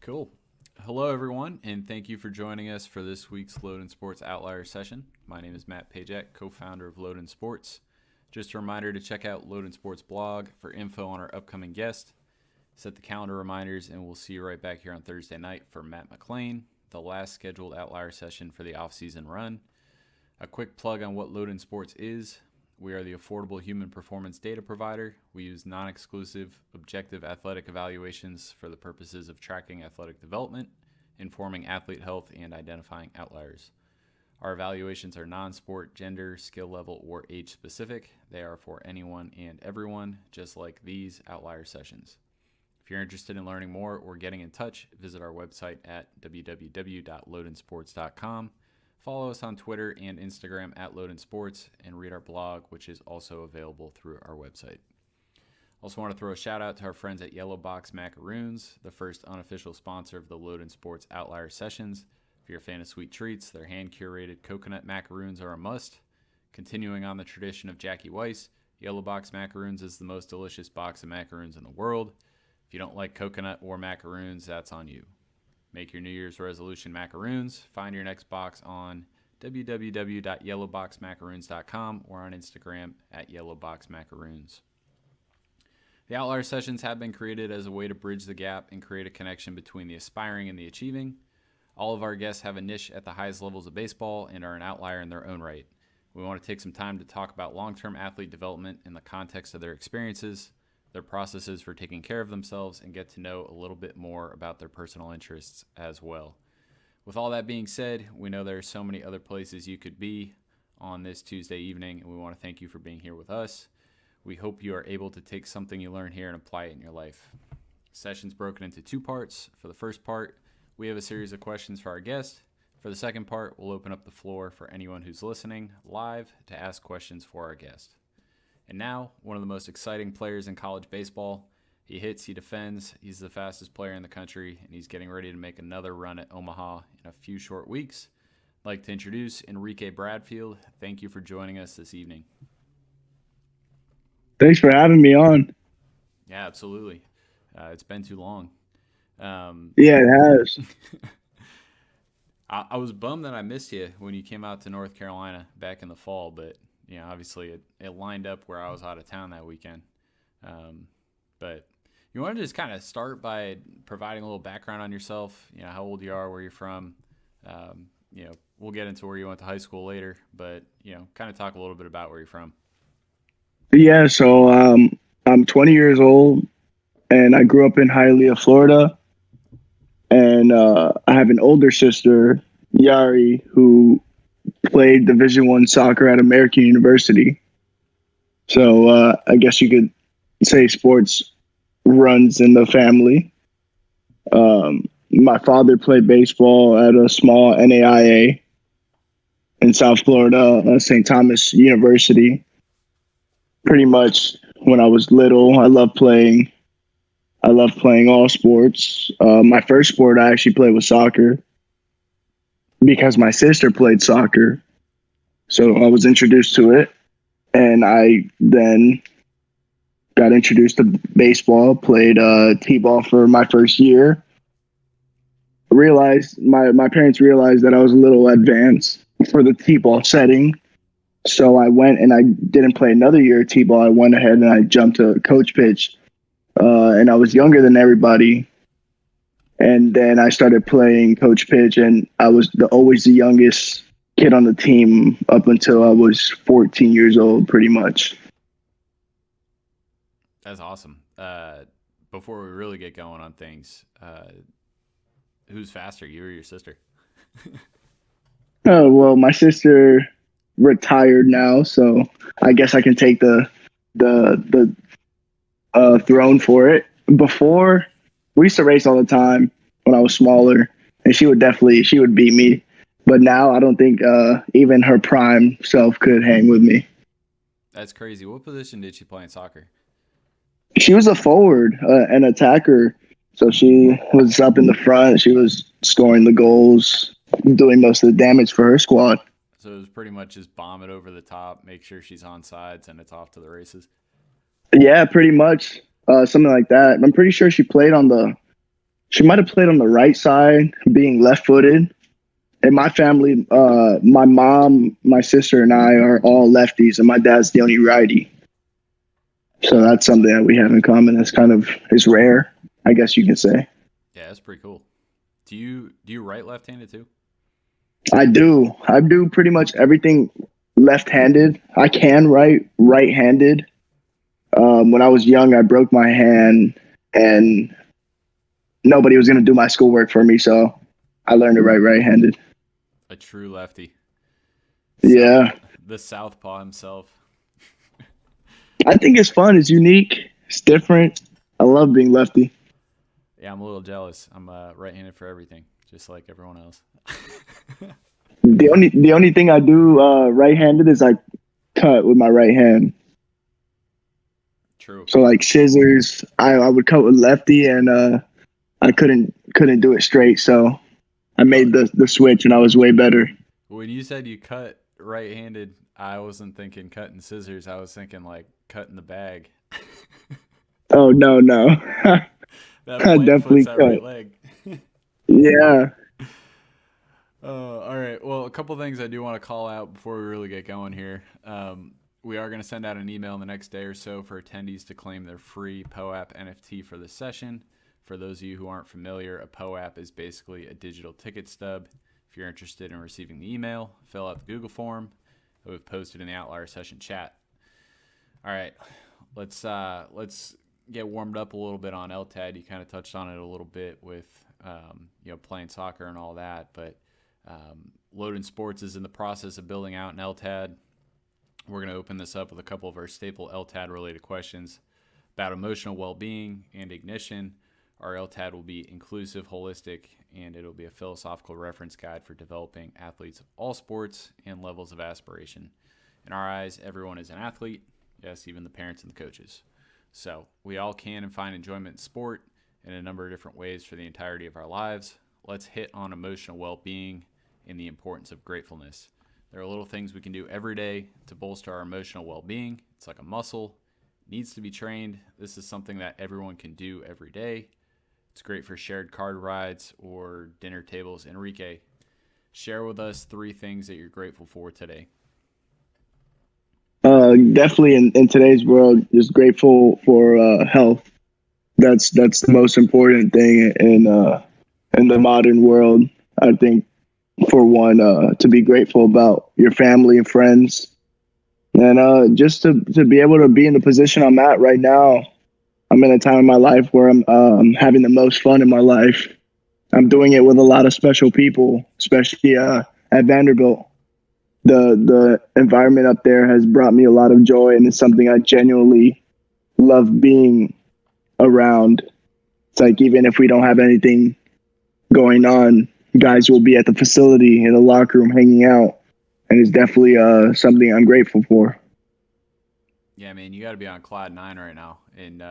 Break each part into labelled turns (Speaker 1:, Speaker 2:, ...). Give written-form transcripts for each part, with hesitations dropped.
Speaker 1: Cool. Hello, everyone, and thank you for joining us for this week's Loden Sports Outlier Session. My name is Matt Pajak, co-founder of Loden Sports. Just a reminder to check out Loden Sports blog for info on our upcoming guest. Set the calendar reminders, and we'll see you right back here on Thursday night for Matt McLean, the last scheduled Outlier session for the off-season run. A quick plug on what Loden Sports is. We are the affordable human performance data provider. We use non-exclusive, objective athletic evaluations for the purposes of tracking athletic development, informing athlete health, and identifying outliers. Our evaluations are non-sport, gender, skill level, or age specific. They are for anyone and everyone, just like these outlier sessions. If you're interested in learning more or getting in touch, visit our website at www.lodensports.com. Follow us on Twitter and Instagram at Loden Sports, and read our blog, which is also available through our website. Also want to throw a shout out to our friends at Yellow Box Macaroons, the first unofficial sponsor of the Loden Sports Outlier Sessions. If you're a fan of sweet treats, their hand-curated coconut macaroons are a must. Continuing on the tradition of Jackie Weiss, Yellow Box Macaroons is the most delicious box of macaroons in the world. If you don't like coconut or macaroons, that's on you. Make your New Year's resolution macaroons. Find your next box on www.yellowboxmacaroons.com or on Instagram at yellowboxmacaroons. The Outlier Sessions have been created as a way to bridge the gap and create a connection between the aspiring and the achieving. All of our guests have a niche at the highest levels of baseball and are an outlier in their own right. We want to take some time to talk about long-term athlete development in the context of their experiences, their processes for taking care of themselves, and get to know a little bit more about their personal interests as well. With all that being said, we know there are so many other places you could be on this Tuesday evening, and we want to thank you for being here with us. We hope you are able to take something you learn here and apply it in your life. Session's broken into two parts. For the first part, we have a series of questions for our guest. For the second part, we'll open up the floor for anyone who's listening live to ask questions for our guest. And now, one of the most exciting players in college baseball. He hits, he defends, he's the fastest player in the country, and he's getting ready to make another run at Omaha in a few short weeks. I'd like to introduce Enrique Bradfield. Thank you for joining us this evening.
Speaker 2: Thanks for having me on.
Speaker 1: Yeah, absolutely. It's been too long.
Speaker 2: Yeah, it has.
Speaker 1: I was bummed that I missed you when you came out to North Carolina back in the fall, but obviously it lined up where I was out of town that weekend. But you want to just kind of start by providing a little background on yourself, how old you are, where you're from. We'll get into where you went to high school later, but, kind of talk a little bit about where you're from.
Speaker 2: Yeah, so I'm 20 years old, and I grew up in Hialeah, Florida. And I have an older sister, Yari, who played Division I soccer at American University. So I guess you could say sports runs in the family. My father played baseball at a small NAIA in South Florida, St. Thomas University. Pretty much when I was little, I loved playing all sports. My first sport I actually played was soccer because my sister played soccer. So I was introduced to it, and I then got introduced to baseball, played t-ball for my first year. Realized my parents realized that I was a little advanced for the t-ball setting. So I went and I didn't play another year of t-ball. I went ahead and I jumped to coach pitch. And I was younger than everybody. And then I started playing coach pitch, and I was always the youngest kid on the team up until I was 14 years old, pretty much.
Speaker 1: That's awesome. Before we really get going on things, who's faster, you or your sister?
Speaker 2: Oh, well, my sister retired now, so I guess I can take the throne for it. Before, we used to race all the time when I was smaller, and she would beat me. But now I don't think even her prime self could hang with me.
Speaker 1: That's crazy. What position did she play in soccer?
Speaker 2: She was a forward, an attacker. So she was up in the front. She was scoring the goals, doing most of the damage for her squad.
Speaker 1: So it was pretty much just bomb it over the top, make sure she's on sides, and it's off to the races.
Speaker 2: Yeah, pretty much something like that. I'm pretty sure she played on the She might have played on the right side, being left-footed. In my family, my mom, my sister, and I are all lefties, and my dad's the only righty. So that's something that we have in common. That's kind of is rare, I guess you can say.
Speaker 1: Yeah, that's pretty cool. Do you write left-handed too?
Speaker 2: I do. I do pretty much everything left-handed. I can write right-handed. When I was young, I broke my hand, and nobody was going to do my schoolwork for me, so I learned to write right-handed.
Speaker 1: A true lefty.
Speaker 2: Yeah,
Speaker 1: The southpaw himself.
Speaker 2: I think it's fun. It's unique. It's different. I love being lefty.
Speaker 1: Yeah, I'm a little jealous. I'm right-handed for everything, just like everyone else.
Speaker 2: The only thing I do right-handed is I cut with my right hand.
Speaker 1: True.
Speaker 2: So like scissors, I would cut with lefty, and I couldn't do it straight. So I made the switch, and I was way better.
Speaker 1: When you said you cut right-handed, I wasn't thinking cutting scissors. I was thinking like cutting the bag.
Speaker 2: Oh no,
Speaker 1: That
Speaker 2: I
Speaker 1: plant
Speaker 2: definitely
Speaker 1: foot's that right
Speaker 2: cut.
Speaker 1: leg.
Speaker 2: Yeah.
Speaker 1: All right. Well, a couple things I do want to call out before we really get going here. We are going to send out an email in the next day or so for attendees to claim their free POAP NFT for this session. For those of you who aren't familiar, a POAP is basically a digital ticket stub. If you're interested in receiving the email, fill out the Google form that we've posted in the Outlier Session chat. All right, let's get warmed up a little bit on LTAD. You kind of touched on it a little bit with playing soccer and all that, but Loden Sports is in the process of building out an LTAD. We're going to open this up with a couple of our staple LTAD related questions about emotional well-being and ignition. Our LTAD will be inclusive, holistic, and it'll be a philosophical reference guide for developing athletes of all sports and levels of aspiration. In our eyes, everyone is an athlete. Yes, even the parents and the coaches. So we all can and find enjoyment in sport in a number of different ways for the entirety of our lives. Let's hit on emotional well-being and the importance of gratefulness. There are little things we can do every day to bolster our emotional well-being. It's like a muscle. It needs to be trained. This is something that everyone can do every day. It's great for shared card rides or dinner tables. Enrique, share with us 3 things that you're grateful for today.
Speaker 2: Definitely in today's world, just grateful for health. That's the most important thing in the modern world. I think for one, to be grateful about your family and friends, and just to be able to be in the position I'm at right now. I'm in a time in my life where I'm having the most fun in my life. I'm doing it with a lot of special people, especially at Vanderbilt. The environment up there has brought me a lot of joy, and it's something I genuinely love being around. It's like even if we don't have anything going on, guys will be at the facility in the locker room hanging out, and it's definitely something I'm grateful for.
Speaker 1: Yeah, man, you got to be on cloud 9 right now, and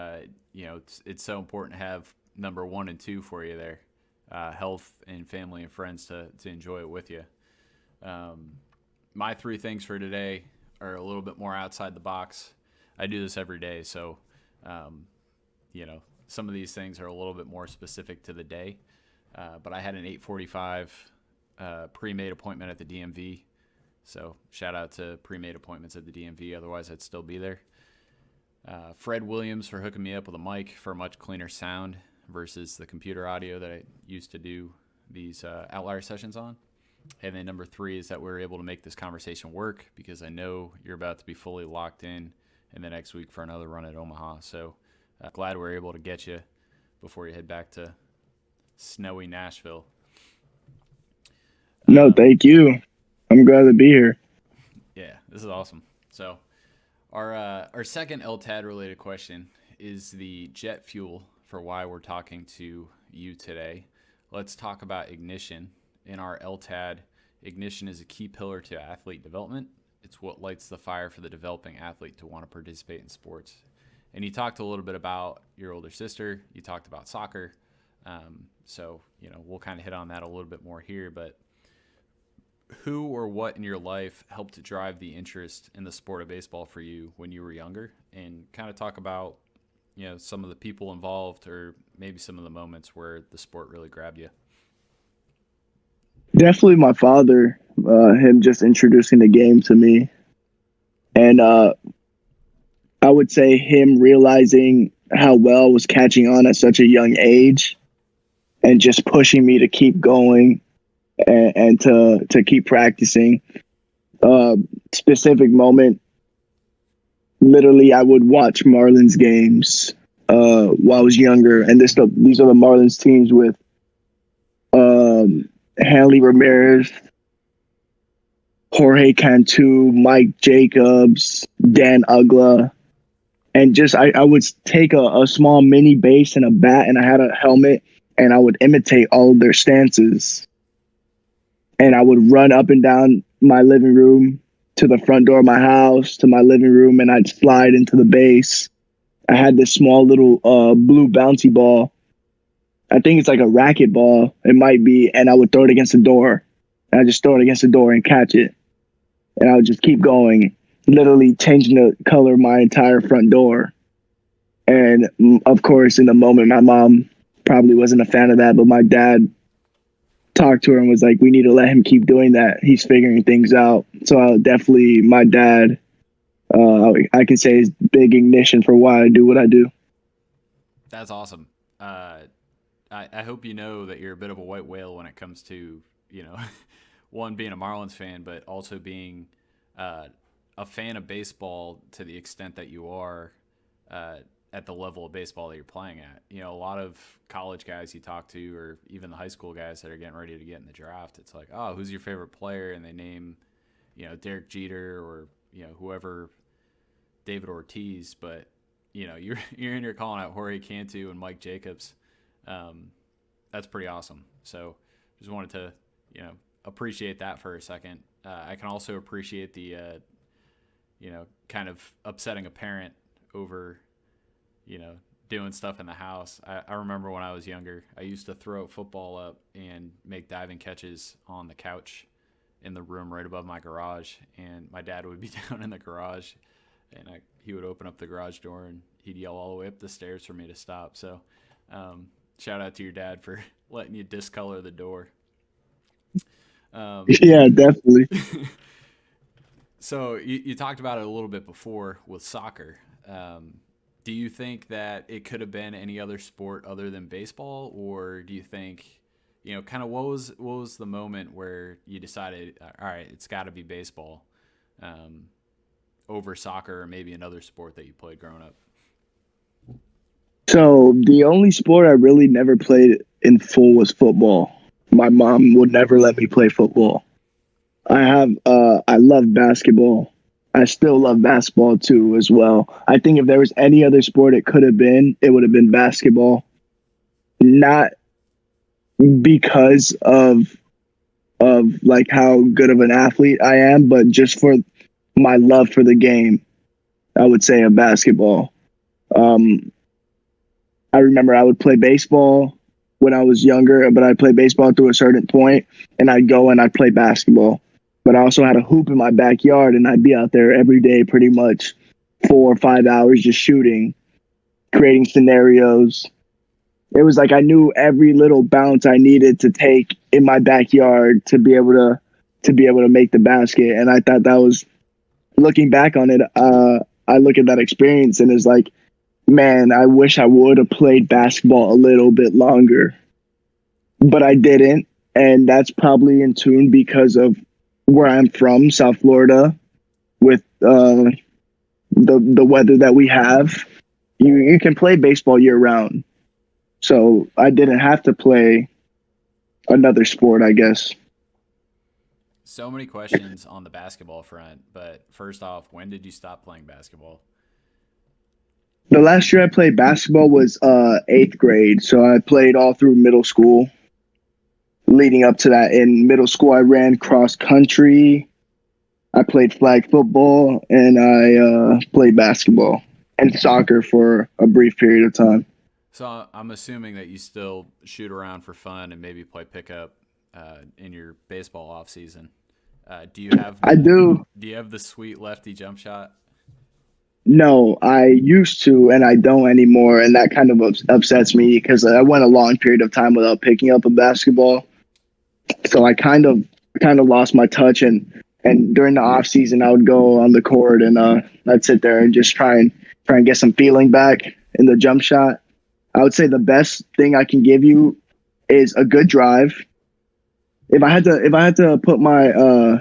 Speaker 1: it's so important to have number 1 and 2 for you there, health and family and friends to enjoy it with you. My 3 things for today are a little bit more outside the box. I do this every day, so some of these things are a little bit more specific to the day. But I had an 8:45 pre-made appointment at the DMV. So shout out to pre-made appointments at the DMV. Otherwise, I'd still be there. Fred Williams for hooking me up with a mic for a much cleaner sound versus the computer audio that I used to do these outlier sessions on. And then number 3 is that we were able to make this conversation work because I know you're about to be fully locked in the next week for another run at Omaha. So glad we're able to get you before you head back to snowy Nashville.
Speaker 2: No, thank you. I'm glad to be here.
Speaker 1: Yeah, this is awesome. So our second LTAD related question is the jet fuel for why we're talking to you today. Let's talk about ignition. In our LTAD, ignition is a key pillar to athlete development. It's what lights the fire for the developing athlete to want to participate in sports. And you talked a little bit about your older sister. You talked about soccer. So we'll kind of hit on that a little bit more here. But who or what in your life helped to drive the interest in the sport of baseball for you when you were younger? And kind of talk about, some of the people involved, or maybe some of the moments where the sport really grabbed you?
Speaker 2: Definitely my father, him just introducing the game to me. And I would say him realizing how well I was catching on at such a young age and just pushing me to keep going and to keep practicing. Specific moment, literally, I would watch Marlins games while I was younger. And these are the Marlins teams with Hanley Ramirez, Jorge Cantu, Mike Jacobs, Dan Ugla. And just I would take a small mini base and a bat, and I had a helmet, and I would imitate all of their stances. And I would run up and down my living room to the front door of my house, to my living room, and I'd slide into the base. I had this small little blue bouncy ball. I think it's like a racket ball. It might be. And I would throw it against the door. And I just throw it against the door and catch it. And I would just keep going, literally changing the color of my entire front door. And of course, in the moment, my mom probably wasn't a fan of that, but my dad talked to her and was like, we need to let him keep doing that. He's figuring things out. So definitely my dad, I can say, is big ignition for why I do what I do.
Speaker 1: That's awesome. I hope you know that you're a bit of a white whale when it comes to, one, being a Marlins fan, but also being a fan of baseball to the extent that you are at the level of baseball that you're playing at. A lot of college guys you talk to, or even the high school guys that are getting ready to get in the draft, it's like, oh, who's your favorite player? And they name, Derek Jeter or, whoever, David Ortiz. But, you're in here calling out Jorge Cantu and Mike Jacobs. That's pretty awesome. So just wanted to, appreciate that for a second. I can also appreciate the, kind of upsetting a parent over, doing stuff in the house. I remember when I was younger, I used to throw a football up and make diving catches on the couch in the room right above my garage. And my dad would be down in the garage, and he would open up the garage door and he'd yell all the way up the stairs for me to stop. So shout out to your dad for letting you discolor the door.
Speaker 2: Yeah, definitely.
Speaker 1: So you talked about it a little bit before with soccer. Do you think that it could have been any other sport other than baseball, or do you think, kind of what was the moment where you decided, all right, it's got to be baseball over soccer, or maybe another sport that you played growing up?
Speaker 2: So the only sport I really never played in full was football. My mom would never let me play football. I love basketball. I still love basketball too, as well. I think if there was any other sport it could have been, it would have been basketball. Not because of like how good of an athlete I am, but just for my love for the game. I would say of basketball. I remember I would play baseball when I was younger, but I'd play baseball to a certain point, and I'd go and I'd play basketball. But I also had a hoop in my backyard, and I'd be out there every day pretty much 4 or 5 hours just shooting, creating scenarios. It was like I knew every little bounce I needed to take in my backyard to be able to make the basket. And I thought that was, looking back on it, I look at that experience and it's like, man, I wish I would have played basketball a little bit longer, but I didn't. And that's probably in tune because of where I'm from, South Florida, with the weather that we have. You can play baseball year round. So I didn't have to play another sport, I guess.
Speaker 1: So many questions on the basketball front, but first off, when did you stop playing basketball?
Speaker 2: The last year I played basketball was 8th grade. So I played all through middle school. Leading up to that, in middle school, I ran cross country. I played flag football, and I played basketball and soccer for a brief period of time.
Speaker 1: So I'm assuming that you still shoot around for fun and maybe play pickup in your baseball off season. Do you have
Speaker 2: I do.
Speaker 1: Do you have the sweet lefty jump shot?
Speaker 2: No, I used to, and I don't anymore, and that kind of upsets me because I went a long period of time without picking up a basketball. So I kind of lost my touch, and during the off season, I would go on the court and I'd sit there and just try and get some feeling back in the jump shot. I would say the best thing I can give you is a good drive. If I had to put my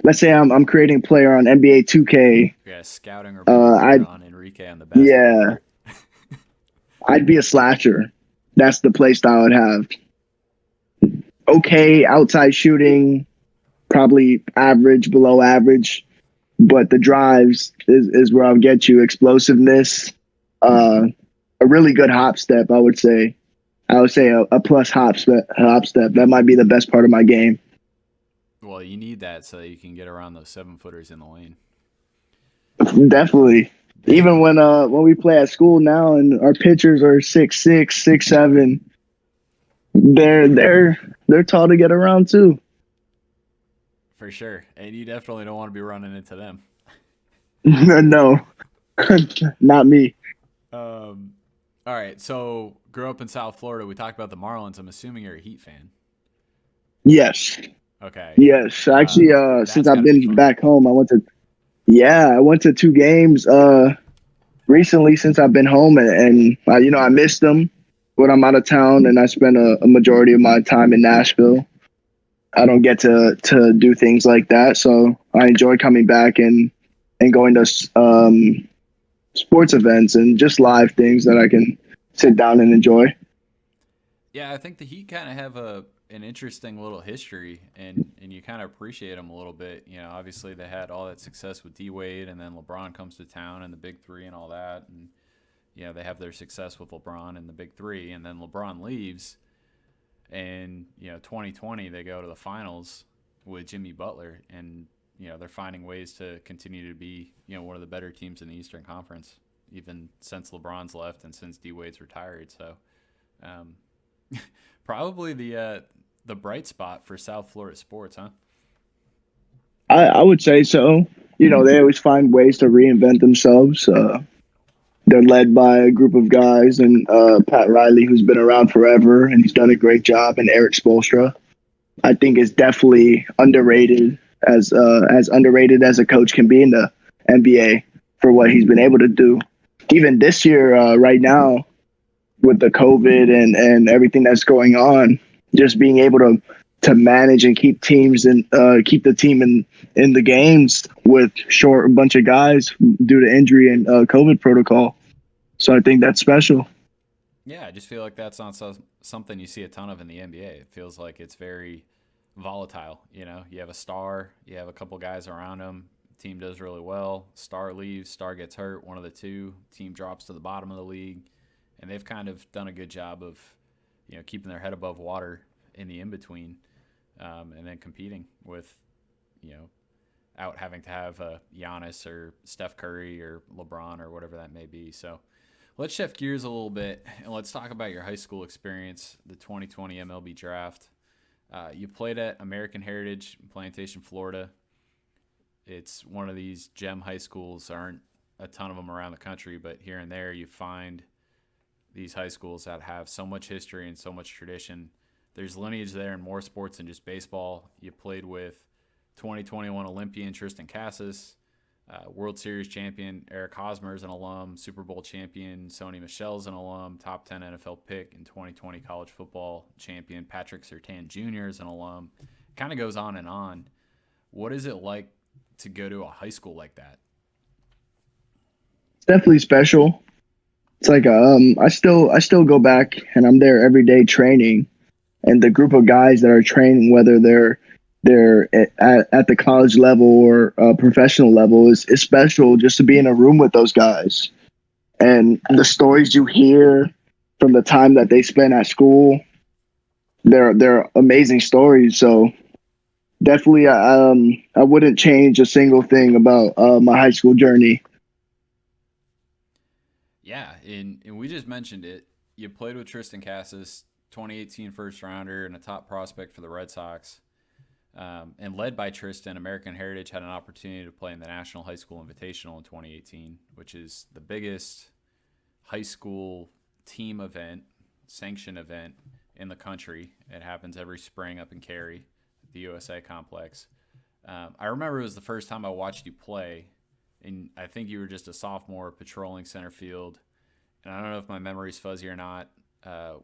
Speaker 2: let's say I'm creating a player on NBA 2K.
Speaker 1: Yeah, scouting report here
Speaker 2: I'd
Speaker 1: on Enrique on the basketball
Speaker 2: yeah,
Speaker 1: court.
Speaker 2: I'd be a slasher. That's the play style I'd have. Okay, outside shooting, probably average, below average, but the drives is where I'll get you. Explosiveness, uh, a really good hop step, I would say. I would say a plus hop step. Hop step. That might be the best part of my game.
Speaker 1: Well, you need that so that you can get around those 7-footers in the lane.
Speaker 2: Definitely. Even when we play at school now and our pitchers are 6'6", 6'7", they're tall to get around too.
Speaker 1: For sure. And you definitely don't want to be running into them.
Speaker 2: No, not me.
Speaker 1: All right. So, grew up in South Florida. We talked about the Marlins. I'm assuming you're a Heat fan.
Speaker 2: Yes,
Speaker 1: Okay.
Speaker 2: yes. Actually, since
Speaker 1: That's got
Speaker 2: I've
Speaker 1: to be
Speaker 2: been
Speaker 1: fun.
Speaker 2: back home, I went to 2 games recently since I've been home, and I missed them when I'm out of town, and I spend a majority of my time in Nashville. I don't get to do things like that, so I enjoy coming back and going to sports events and just live things that I can sit down and enjoy.
Speaker 1: Yeah, I think the Heat kind of have an interesting little history, and you kind of appreciate them a little bit. You know, obviously they had all that success with D Wade, and then LeBron comes to town and the Big Three and all that, and they have their success with LeBron and the Big Three, and then LeBron leaves, and 2020 they go to the finals with Jimmy Butler, and they're finding ways to continue to be one of the better teams in the Eastern Conference, even since LeBron's left and since D Wade's retired. So. Um, Probably the bright spot for South Florida sports, huh?
Speaker 2: I would say so. They always find ways to reinvent themselves. They're led by a group of guys, and Pat Riley, who's been around forever, and he's done a great job, and Eric Spoelstra, I think, is definitely underrated as underrated as a coach can be in the NBA for what he's been able to do. Even this year, right now, with the COVID and everything that's going on, just being able to manage and keep teams and keep the team in the games with short a bunch of guys due to injury and COVID protocol. So I think that's special.
Speaker 1: Yeah, I just feel like that's not something you see a ton of in the NBA. It feels like it's very volatile. You have a star, you have a couple guys around him. Team does really well. Star leaves, star gets hurt. One of the two, team drops to the bottom of the league, and they've kind of done a good job of keeping their head above water in the in between, and then competing with out having to have Giannis or Steph Curry or LeBron or whatever that may be. So let's shift gears a little bit and let's talk about your high school experience, the 2020 MLB draft. You played at American Heritage in Plantation, Florida. It's one of these gem high schools. There aren't a ton of them around the country, but here and there you find these high schools that have so much history and so much tradition. There's lineage there in more sports than just baseball. You played with 2021 Olympian Tristan Cassis, World Series champion Eric Hosmer is an alum, Super Bowl champion Sony Michel's an alum, top 10 NFL pick and 2020 college football champion Patrick Surtain Jr. is an alum. Kind of goes on and on. What is it like to go to a high school like that?
Speaker 2: It's definitely special. It's like I still go back and I'm there every day training, and the group of guys that are training, whether they're at the college level or professional level, is special just to be in a room with those guys. And the stories you hear from the time that they spent at school, they're amazing stories. So definitely, I wouldn't change a single thing about my high school journey.
Speaker 1: Yeah, and we just mentioned it. You played with Tristan Cassis, 2018 first rounder and a top prospect for the Red Sox. And led by Tristan, American Heritage had an opportunity to play in the National High School Invitational in 2018, which is the biggest high school team event, sanction event in the country. It happens every spring up in Cary, the USA complex. I remember it was the first time I watched you play, and I think you were just a sophomore patrolling center field. And I don't know if my memory's fuzzy or not.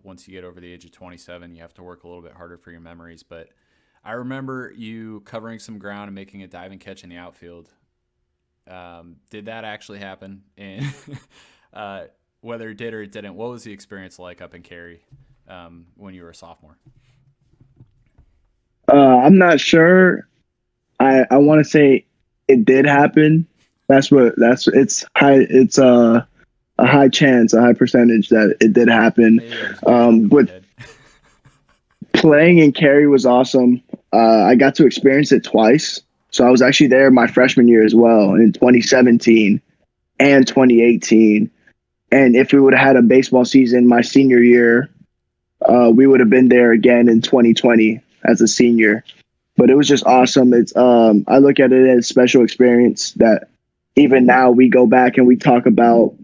Speaker 1: Once you get over the age of 27, you have to work a little bit harder for your memories. But I remember you covering some ground and making a diving catch in the outfield. Did that actually happen? And whether it did or it didn't, what was the experience like up in Cary when you were a sophomore?
Speaker 2: I'm not sure. I want to say it did happen. It's high. It's a high chance, a high percentage that it did happen. But playing in Cary was awesome. I got to experience it twice. So I was actually there my freshman year as well in 2017 and 2018. And if we would have had a baseball season my senior year, we would have been there again in 2020 as a senior. But it was just awesome. It's I look at it as a special experience that even now we go back and we talk about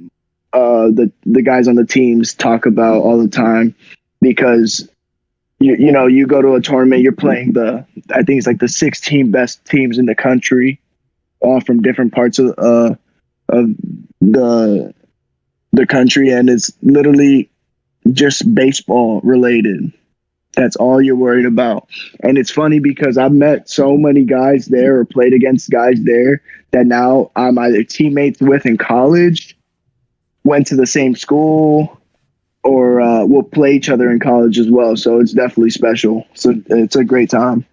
Speaker 2: the guys on the teams talk about all the time, because you know, you go to a tournament, you're playing I think it's like the 16 best teams in the country, all from different parts of the country, and it's literally just baseball related. That's all you're worried about. And it's funny because I've met so many guys there or played against guys there that now I'm either teammates with in college, went to the same school, or we'll play each other in college as well. So it's definitely special. So it's a great time.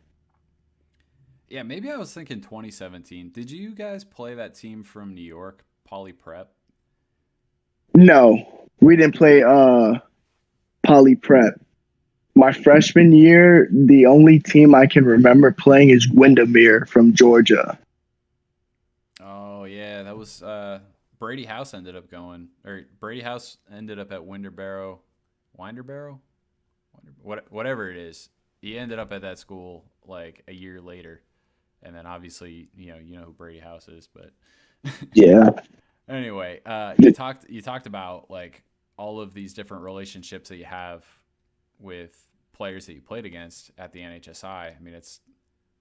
Speaker 1: Yeah, maybe I was thinking 2017. Did you guys play that team from New York, Poly Prep?
Speaker 2: No, we didn't play Poly Prep. My freshman year, the only team I can remember playing is Windermere from Georgia.
Speaker 1: Oh, yeah, that was Brady House ended up at Winterboro, whatever it is. He ended up at that school like a year later, and then obviously you know who Brady House is, but
Speaker 2: yeah.
Speaker 1: Anyway, you talked about like all of these different relationships that you have with players that you played against at the NHSI. I mean, it's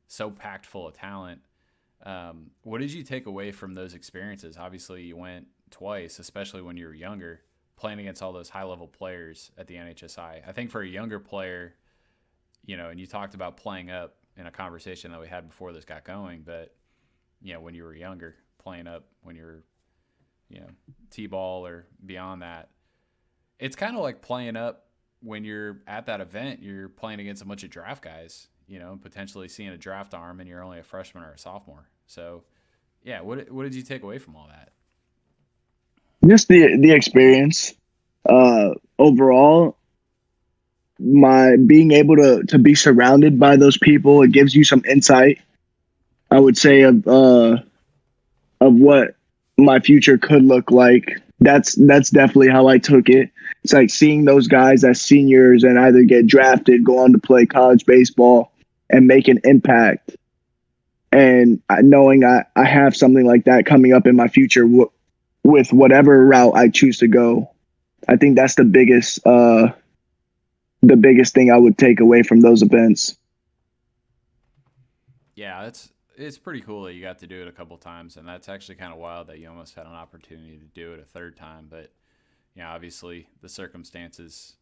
Speaker 1: so packed full of talent. What did you take away from those experiences? Obviously, you went twice, especially when you were younger, playing against all those high-level players at the NHSI. I think for a younger player, and you talked about playing up in a conversation that we had before this got going, but, when you were younger, playing up when you were, T-ball or beyond that, it's kind of like playing up when you're at that event. You're playing against a bunch of draft guys, potentially seeing a draft arm, and you're only a freshman or a sophomore. So, yeah, what did you take away from all that?
Speaker 2: Just the experience. Overall, my being able to be surrounded by those people, it gives you some insight, I would say, of what my future could look like. That's definitely how I took it. It's like seeing those guys as seniors and either get drafted, go on to play college baseball, and make an impact. And knowing I have something like that coming up in my future with whatever route I choose to go. I think that's the biggest thing I would take away from those events.
Speaker 1: Yeah, it's pretty cool that you got to do it a couple times, and that's actually kind of wild that you almost had an opportunity to do it a third time. But obviously the circumstances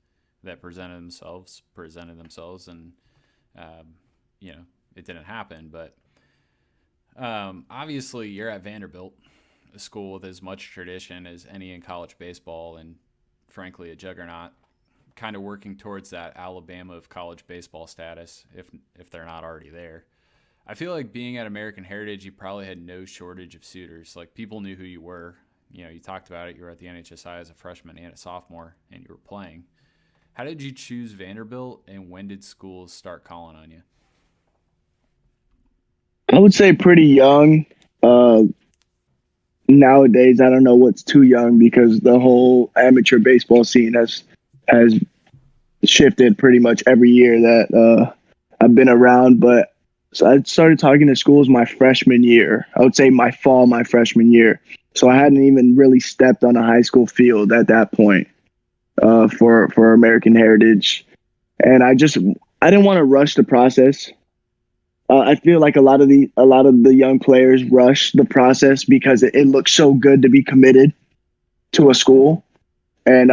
Speaker 1: that presented themselves, and it didn't happen. But obviously you're at Vanderbilt, a school with as much tradition as any in college baseball, and frankly a juggernaut, kind of working towards that Alabama of college baseball status, if they're not already there. I feel like being at American Heritage, you probably had no shortage of suitors. Like, people knew who you were. You talked about it. You were at the NHSI as a freshman and a sophomore, and you were playing. How did you choose Vanderbilt, and when did schools start calling on you?
Speaker 2: I would say pretty young. Nowadays, I don't know what's too young, because the whole amateur baseball scene has shifted pretty much every year that I've been around. But So I started talking to schools my freshman year. I would say my freshman year. So I hadn't even really stepped on a high school field at that point for American Heritage, and I didn't want to rush the process. I feel like a lot of the young players rush the process because it looks so good to be committed to a school, and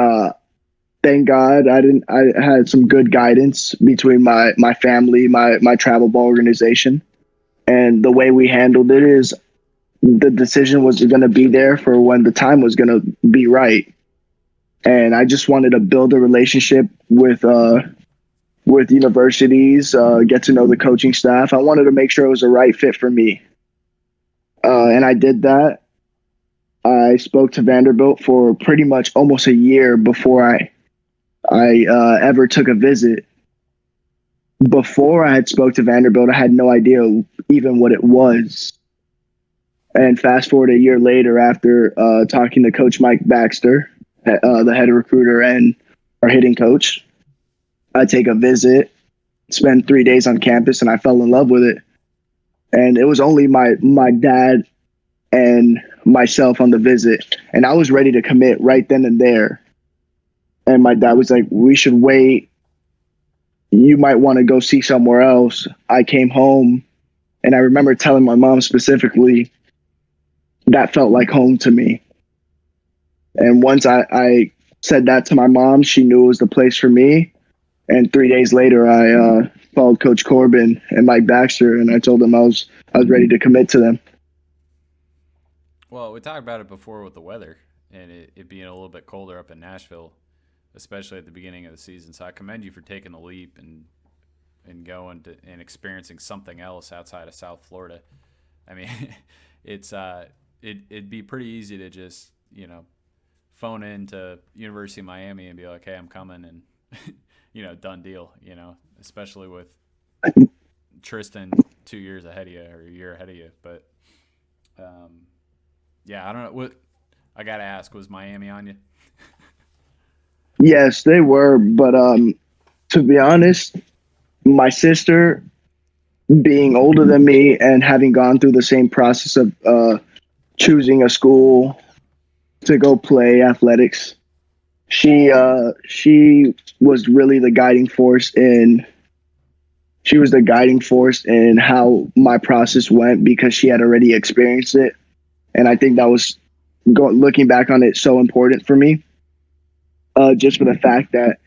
Speaker 2: thank God I had some good guidance between my family, my travel ball organization, and the way we handled it is the decision was going to be there for when the time was going to be right. And I just wanted to build a relationship with universities, get to know the coaching staff. I wanted to make sure it was a right fit for me, and I did that. I spoke to Vanderbilt for pretty much almost a year before I ever took a visit. Before I had spoke to Vanderbilt, I had no idea even what it was. And fast forward a year later, after talking to Coach Mike Baxter, the head recruiter and our hitting coach, I take a visit, spend 3 days on campus, and I fell in love with it. And it was only my dad and myself on the visit, and I was ready to commit right then and there. And my dad was like, "We should wait. You might want to go see somewhere else." I came home, and I remember telling my mom specifically that felt like home to me. And once I said that to my mom, she knew it was the place for me. And 3 days later, I called Coach Corbin and Mike Baxter, and I told them I was ready to commit to them.
Speaker 1: Well, we talked about it before with the weather and it being a little bit colder up in Nashville, especially at the beginning of the season. So I commend you for taking the leap and going to and experiencing something else outside of South Florida. I mean, it'd be pretty easy to just phone in to University of Miami and be like, hey, I'm coming, and done deal. Especially with Tristan 2 years ahead of you or a year ahead of you. But yeah, I don't know what I gotta ask. Was Miami on you?
Speaker 2: Yes, they were, but to be honest, my sister, being older than me and having gone through the same process of choosing a school to go play athletics, she was really the guiding force in she was the guiding force in how my process went because she had already experienced it, and I think that was looking back on it so important for me, just for the fact that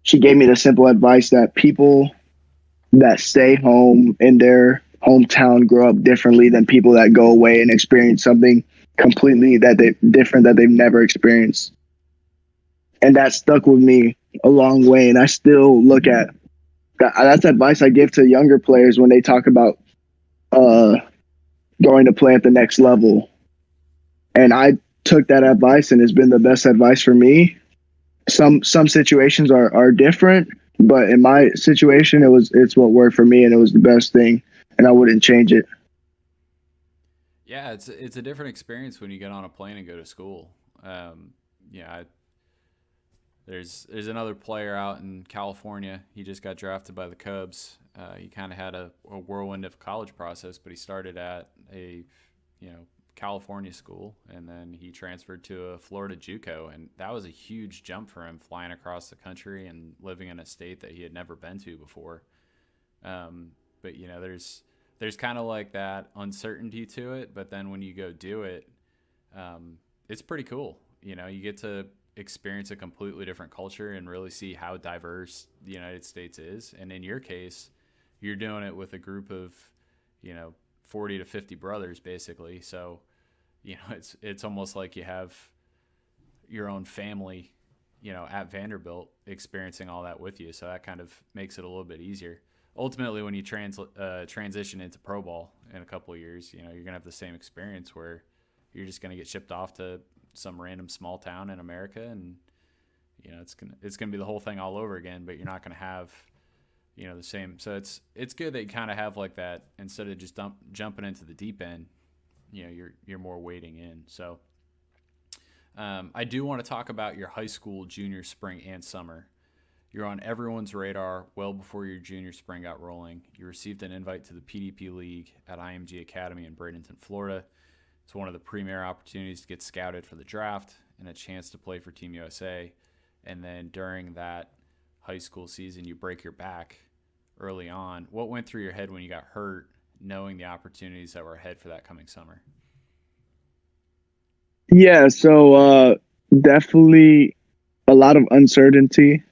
Speaker 2: she gave me the simple advice that people that stay home in their hometown grow up differently than people that go away and experience something completely different that they've never experienced. And that stuck with me a long way. And I still look at that's advice I give to younger players when they talk about uh, going to play at the next level. And I took that advice, and it's been the best advice for me. Some situations are different, but in my situation, it's what worked for me, and it was the best thing, and I wouldn't change it.
Speaker 1: Yeah, it's a different experience when you get on a plane and go to school. Yeah, there's another player out in California. He just got drafted by the Cubs. He kind of had a whirlwind of college process, but he started at a California school, and then he transferred to a Florida JUCO, and that was a huge jump for him, flying across the country and living in a state that he had never been to before. But there's kind of like that uncertainty to it, but then when you go do it, it's pretty cool. You get to experience a completely different culture and really see how diverse the United States is. And in your case, you're doing it with a group of 40 to 50 brothers basically. So it's almost like you have your own family at Vanderbilt experiencing all that with you. So that kind of makes it a little bit easier. Ultimately, when you transition into pro ball in a couple of years, you're gonna have the same experience where you're just gonna get shipped off to some random small town in America, and it's gonna be the whole thing all over again. But you're not gonna have the same. So it's good that you kind of have like that instead of just jumping into the deep end. You're more wading in. So I do want to talk about your high school, junior, spring, and summer. You're on everyone's radar well before your junior spring got rolling. You received an invite to the PDP League at IMG Academy in Bradenton, Florida. It's one of the premier opportunities to get scouted for the draft and a chance to play for Team USA. And then during that high school season, you break your back early on. What went through your head when you got hurt, knowing the opportunities that were ahead for that coming summer?
Speaker 2: Yeah, so definitely a lot of uncertainty.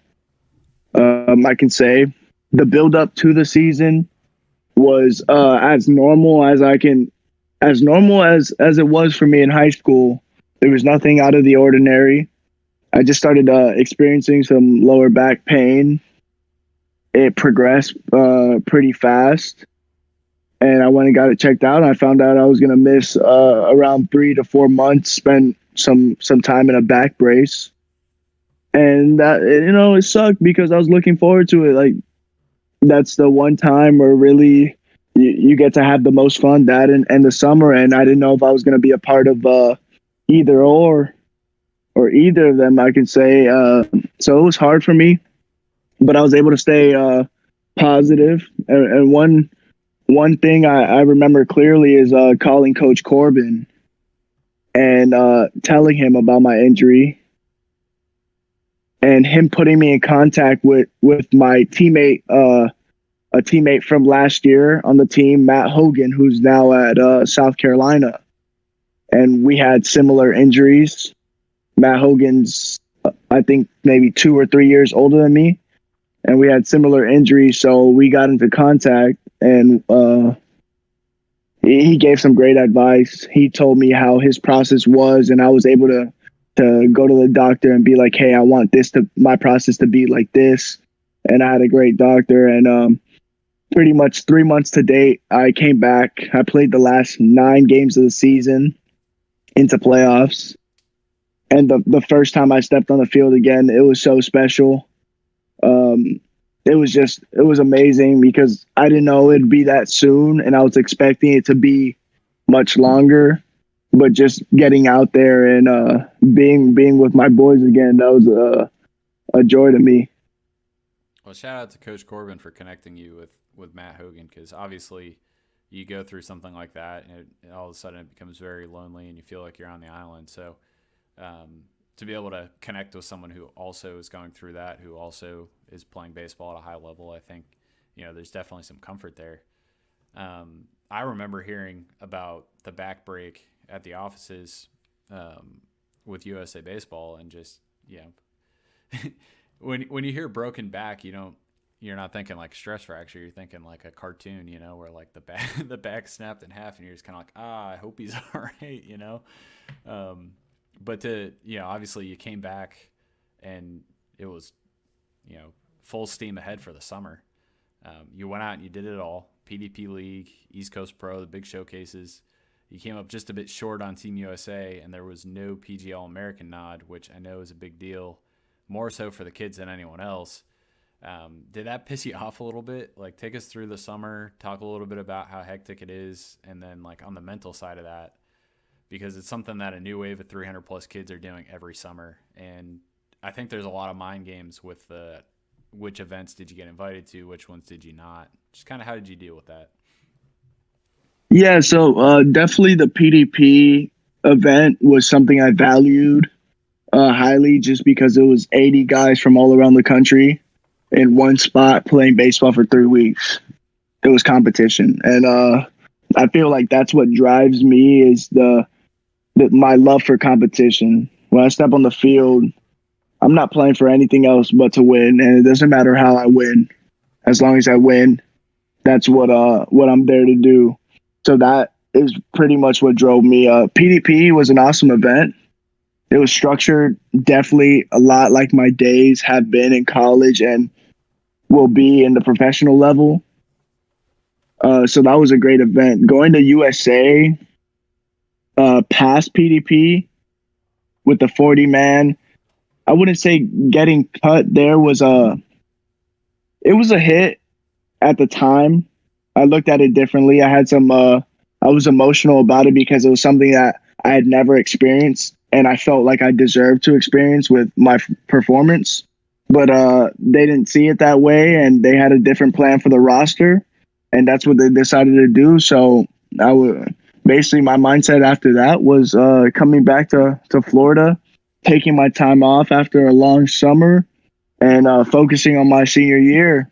Speaker 2: I can say the build up to the season was as normal as it was for me in high school. There was nothing out of the ordinary. I just started experiencing some lower back pain. It progressed pretty fast, and I went and got it checked out. And I found out I was going to miss around 3 to 4 months. Spend some time in a back brace, and that it sucked because I was looking forward to it. Like, that's the one time where really you get to have the most fun, that and the summer. And I didn't know if I was going to be a part of either or either of them, I can say. So it was hard for me, but I was able to stay positive. And one thing I remember clearly is calling Coach Corbin and telling him about my injury, and him putting me in contact with my teammate, a teammate from last year on the team, Matt Hogan, who's now at South Carolina. And we had similar injuries. Matt Hogan's, I think, maybe 2 or 3 years older than me, and we had similar injuries. So we got into contact, and he gave some great advice. He told me how his process was, and I was able to go to the doctor and be like, hey, I want my process to be like this. And I had a great doctor, and pretty much 3 months to date, I came back. I played the last 9 games of the season into playoffs. And the first time I stepped on the field again, it was so special. It was amazing because I didn't know it'd be that soon, and I was expecting it to be much longer. But just getting out there and being with my boys again, that was a joy to me.
Speaker 1: Well, shout out to Coach Corbin for connecting you with Matt Hogan, because obviously you go through something like that and all of a sudden it becomes very lonely and you feel like you're on the island. So to be able to connect with someone who also is going through that, who also is playing baseball at a high level, I think, there's definitely some comfort there. I remember hearing about the back break at the offices with USA Baseball, and just, when you hear broken back, you're not thinking like stress fracture. You're thinking like a cartoon, where like the back snapped in half, and you're just kind of like, I hope he's all right, But obviously you came back and it was, full steam ahead for the summer. You went out and you did it all. PDP League, East Coast Pro, the big showcases. You came up just a bit short on Team USA, and there was no PG All-American nod, which I know is a big deal, more so for the kids than anyone else. Did that piss you off a little bit? Like, take us through the summer, talk a little bit about how hectic it is, and then like on the mental side of that, because it's something that a new wave of 300 plus kids are doing every summer. And I think there's a lot of mind games with which events did you get invited to, which ones did you not? Just kind of how did you deal with that?
Speaker 2: Yeah, so definitely the PDP event was something I valued highly, just because it was 80 guys from all around the country in one spot playing baseball for 3 weeks. It was competition. And I feel like that's what drives me, is my love for competition. When I step on the field, I'm not playing for anything else but to win, and it doesn't matter how I win. As long as I win, that's what I'm there to do. So that is pretty much what drove me. PDP was an awesome event. It was structured definitely a lot like my days have been in college and will be in the professional level. So that was a great event. Going to USA past PDP with the 40-man, I wouldn't say getting cut there was a hit at the time. I looked at it differently. I was emotional about it because it was something that I had never experienced, and I felt like I deserved to experience with my performance. but they didn't see it that way, and they had a different plan for the roster, and that's what they decided to do. So I would basically, my mindset after that was coming back to Florida, taking my time off after a long summer, and focusing on my senior year.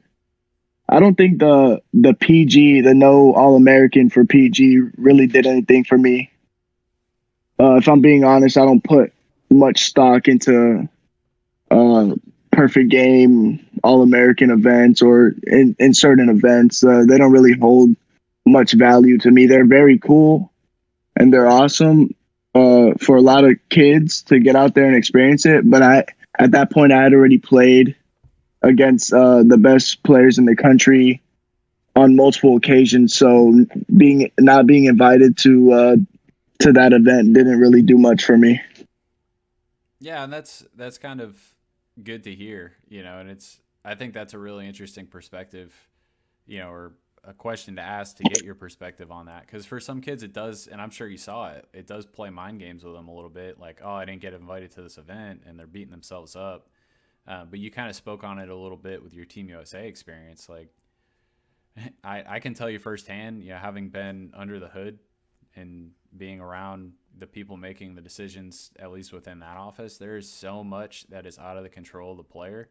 Speaker 2: I don't think the PG, the no All American for PG, really did anything for me. If I'm being honest, I don't put much stock into uh, perfect game, All American events, or in certain events. They don't really hold much value to me. They're very cool and they're awesome for a lot of kids to get out there and experience it. But at that point, I had already played against the best players in the country on multiple occasions. So not being invited to that event didn't really do much for me.
Speaker 1: Yeah, and that's kind of good to hear, and I think that's a really interesting perspective, or a question to ask to get your perspective on that. Because for some kids, it does, and I'm sure you saw it, it does play mind games with them a little bit. Like, oh, I didn't get invited to this event, and they're beating themselves up. But you kind of spoke on it a little bit with your Team USA experience. Like, I can tell you firsthand, having been under the hood and being around the people making the decisions, at least within that office, there is so much that is out of the control of the player.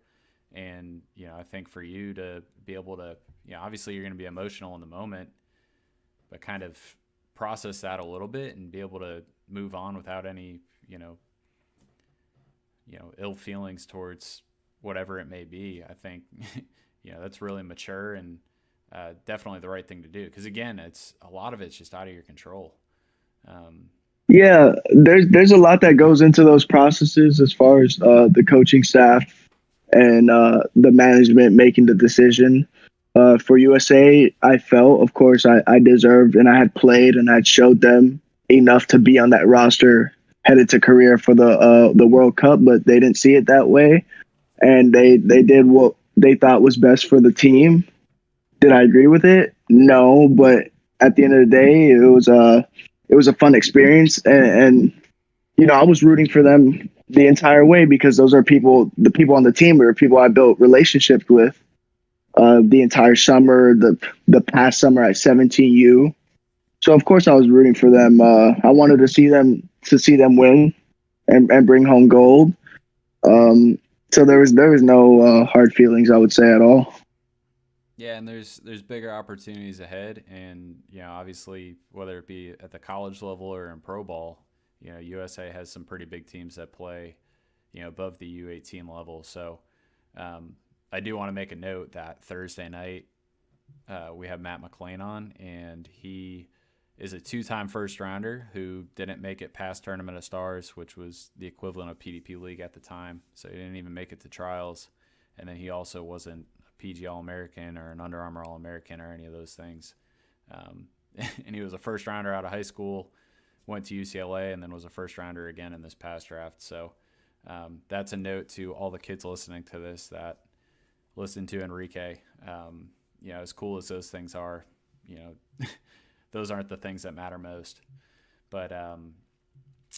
Speaker 1: And, I think for you to be able to, obviously you're going to be emotional in the moment, but kind of process that a little bit and be able to move on without any, ill feelings towards whatever it may be. I think, that's really mature and definitely the right thing to do. Because again, a lot of it's just out of your control.
Speaker 2: Yeah, there's a lot that goes into those processes as far as the coaching staff and the management making the decision. For USA, I felt, of course, I deserved, and I had played and I had showed them enough to be on that roster headed to Korea for the World Cup, but they didn't see it that way, and they did what they thought was best for the team. Did I agree with it? No, but at the end of the day, it was a fun experience, and I was rooting for them the entire way because those are the people on the team are people I built relationships with the entire summer, the past summer at 17U. So of course I was rooting for them. I wanted to see them win and bring home gold. So there was no hard feelings, I would say, at all.
Speaker 1: Yeah, and there's bigger opportunities ahead, and obviously whether it be at the college level or in pro ball, USA has some pretty big teams that play, above the U18 level. So I do want to make a note that Thursday night we have Matt McLean on, and he is a two-time first rounder who didn't make it past Tournament of Stars, which was the equivalent of PDP League at the time. So he didn't even make it to trials, and then he also wasn't PG All-American or an Under Armour All-American or any of those things. And he was a first rounder out of high school, went to UCLA, and then was a first rounder again in this past draft. So that's a note to all the kids listening to this that listen to Enrique. As cool as those things are, those aren't the things that matter most. But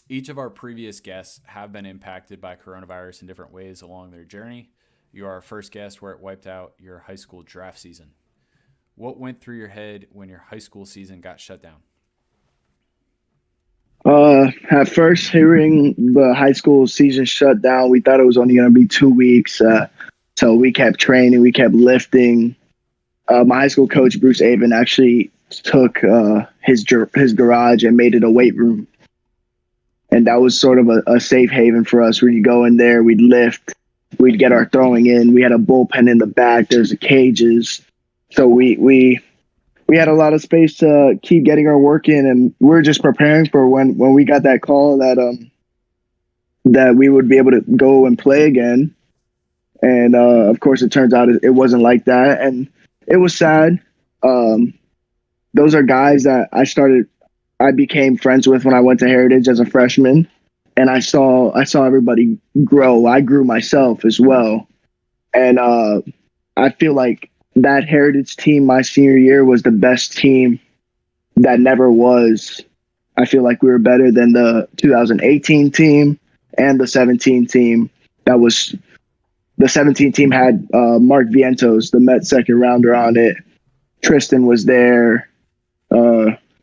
Speaker 1: each of our previous guests have been impacted by coronavirus in different ways along their journey. You are our first guest where it wiped out your high school draft season. What went through your head when your high school season got shut down?
Speaker 2: At first, hearing the high school season shut down, we thought it was only going to be 2 weeks. So we kept training, we kept lifting. My high school coach, Bruce Avon, actually took his garage and made it a weight room. And that was sort of a safe haven for us. We'd go in there, we'd lift, we'd get our throwing in. We had a bullpen in the back. There's the cages. So we had a lot of space to keep getting our work in, and we're just preparing for when we got that call that we would be able to go and play again. And of course, it turns out it wasn't like that, and it was sad. Those are guys that I became friends with when I went to Heritage as a freshman, and I saw everybody grow. I grew myself as well, and I feel like that Heritage team my senior year was the best team that never was. I feel like we were better than the 2018 team and the 17 team. That the 17 team had Mark Vientos, the Mets second rounder, on it. Tristan was there.